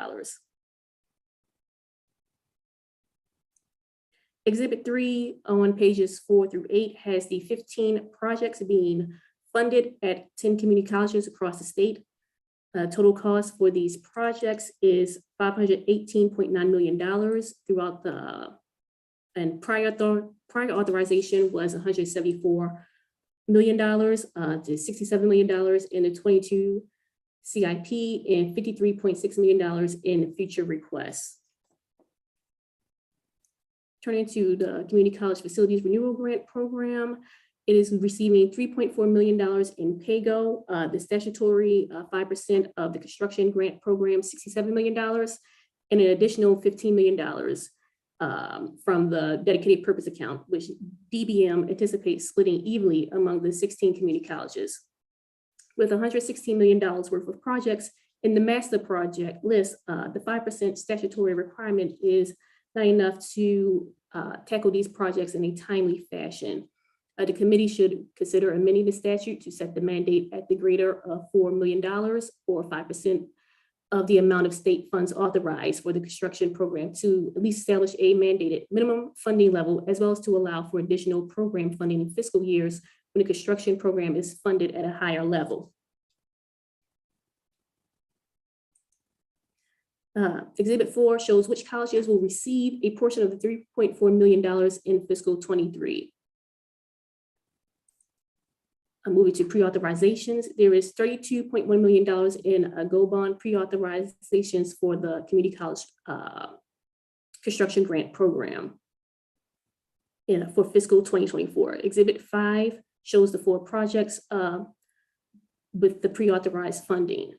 Exhibit 3 on pages 4 through 8 has the 15 projects being funded at 10 community colleges across the state. Total cost for these projects is $518.9 million throughout and prior authorization was $174 million to $67 million in the 22 CIP and $53.6 million in future requests. Turning to the Community College Facilities Renewal Grant Program, it is receiving $3.4 million in PAYGO, the statutory 5% of the construction grant program, $67 million, and an additional $15 million from the dedicated purpose account, which DBM anticipates splitting evenly among the 16 community colleges. With $116 million worth of projects in the master project list, the 5% statutory requirement is not enough to tackle these projects in a timely fashion. The committee should consider amending the statute to set the mandate at the greater of $4 million or 5% of the amount of state funds authorized for the construction program to at least establish a mandated minimum funding level, as well as to allow for additional program funding in fiscal years when the construction program is funded at a higher level. Exhibit 4 shows which colleges will receive a portion of the $3.4 million in fiscal 23. Moving to pre-authorizations, there is $32.1 million in GO bond pre-authorizations for the community college construction grant program for fiscal 2024. Exhibit 5 shows the 4 projects with the pre-authorized funding.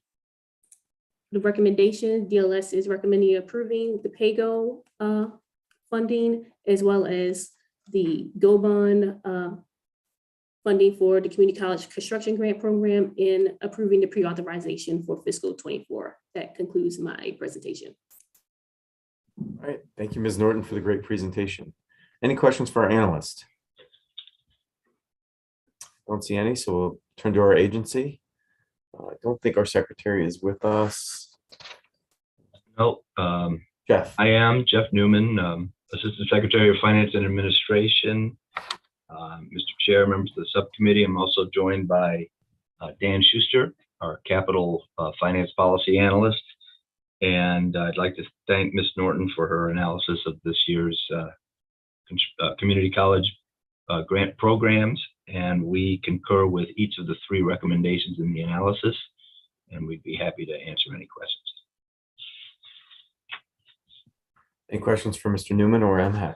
The recommendation, DLS is recommending approving the PAYGO funding as well as the GO bond funding for the community college construction grant program and approving the pre-authorization for fiscal 24. That concludes my presentation. All right, thank you, Ms. Norton, for the great presentation. Any questions for our analyst? Don't see any, so we'll turn to our agency. I don't think our secretary is with us. No, Jeff. I am Jeff Newman, Assistant Secretary of Finance and Administration. Mr. Chair, members of the subcommittee, I'm also joined by Dan Schuster, our Capital Finance Policy Analyst. And I'd like to thank Ms. Norton for her analysis of this year's community college grant programs. And we concur with each of the 3 recommendations in the analysis, and we'd be happy to answer any questions. Any questions for Mr. Newman or MHEC?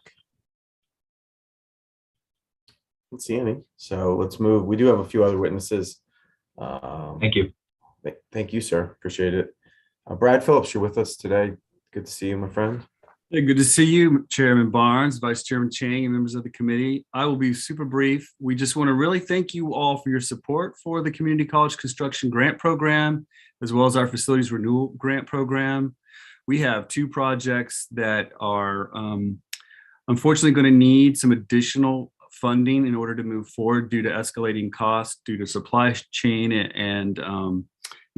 Don't see any, so let's move. We do have a few other witnesses. Thank you. Thank you, sir. Appreciate it. Brad Phillips, you're with us today. Good to see you, my friend. Hey, good to see you, Chairman Barnes, Vice Chairman Chang, and members of the committee. I will be super brief. We just want to really thank you all for your support for the Community College Construction Grant Program, as well as our Facilities Renewal Grant Program. We have 2 projects that are unfortunately going to need some additional funding in order to move forward due to escalating costs, due to supply chain and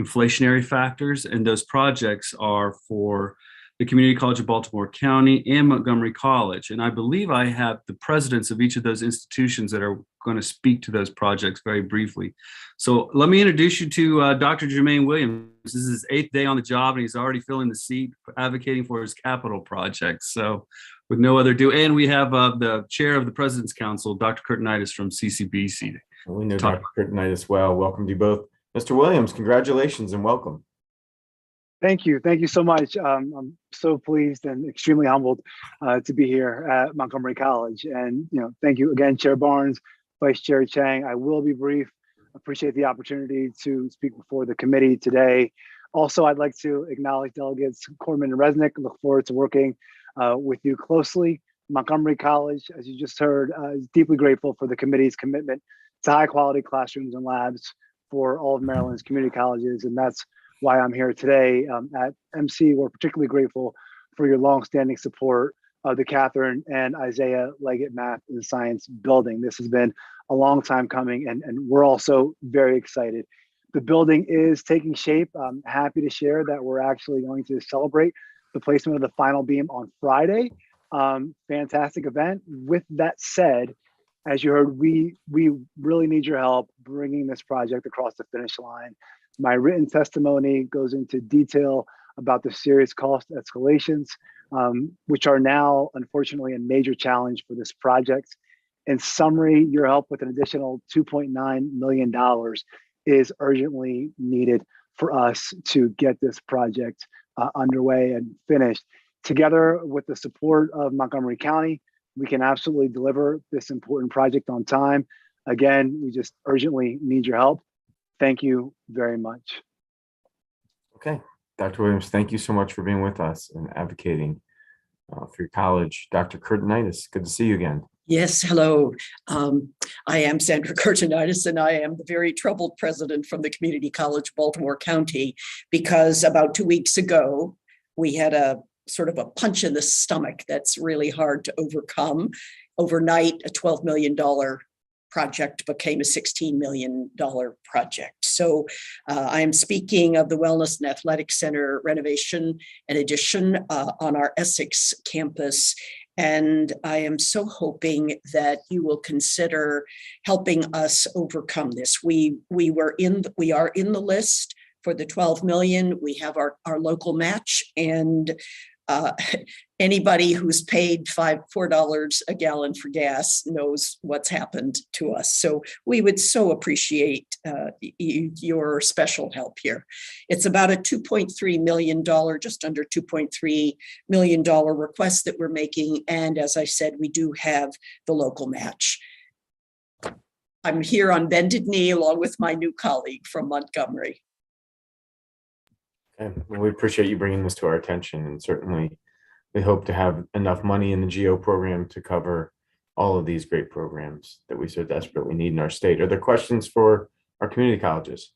inflationary factors. And those projects are for the Community College of Baltimore County and Montgomery College. And I believe I have the presidents of each of those institutions that are going to speak to those projects very briefly. So let me introduce you to Dr. Jermaine Williams. This is his 8th day on the job, and he's already filling the seat, advocating for his capital projects. So with no other ado, and we have the chair of the President's Council, Dr. Curtinitis from CCBC. We know Dr. Curtinitis well. Welcome to you both. Mr. Williams, congratulations and welcome. Thank you. Thank you so much. I'm so pleased and extremely humbled to be here at Montgomery College. And, thank you again, Chair Barnes, Vice Chair Chang. I will be brief. Appreciate the opportunity to speak before the committee today. Also, I'd like to acknowledge delegates Corman and Resnick. Look forward to working with you closely. Montgomery College, as you just heard, is deeply grateful for the committee's commitment to high quality classrooms and labs for all of Maryland's community colleges. And that's why I'm here today. At MC, we're particularly grateful for your longstanding support of the Catherine and Isaiah Leggett Math and Science Building. This has been a long time coming, and we're also very excited. The building is taking shape. I'm happy to share that we're actually going to celebrate the placement of the final beam on Friday. Fantastic event. With that said, as you heard, we really need your help bringing this project across the finish line. My written testimony goes into detail about the serious cost escalations, which are now, unfortunately, a major challenge for this project. In summary, your help with an additional $2.9 million is urgently needed for us to get this project underway and finished. Together with the support of Montgomery County, we can absolutely deliver this important project on time. Again, we just urgently need your help. Thank you very much. Okay, Dr. Williams, thank you so much for being with us and advocating for your college. Dr. Curtinitis, good to see you again. Yes, hello. I am Sandra Curtinitis, and I am the very troubled president from the Community College, Baltimore County, because about 2 weeks ago, we had a sort of a punch in the stomach that's really hard to overcome. Overnight, a $12 million project became a $16 million project. So I am speaking of the Wellness and Athletic Center renovation and addition on our Essex campus. And I am so hoping that you will consider helping us overcome this. We are in the list for the 12 million. We have our local match, and anybody who's paid $4 a gallon for gas knows what's happened to us. So we would so appreciate your special help here. It's about a $2.3 million, just under $2.3 million request that we're making. And as I said, we do have the local match. I'm here on bended knee along with my new colleague from Montgomery. Okay. Well, we appreciate you bringing this to our attention, and certainly we hope to have enough money in the GO program to cover all of these great programs that we so desperately need in our state. Are there questions for our community colleges?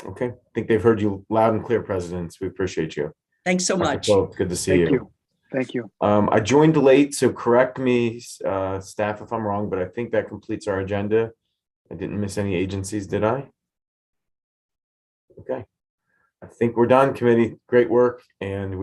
Okay, I think they've heard you loud and clear, presidents. We appreciate you. Thanks so much. Good to see you. Thank you. I joined late, so correct me, staff, if I'm wrong, but I think that completes our agenda. I didn't miss any agencies, did I? Okay. I think we're done, committee. Great work, and we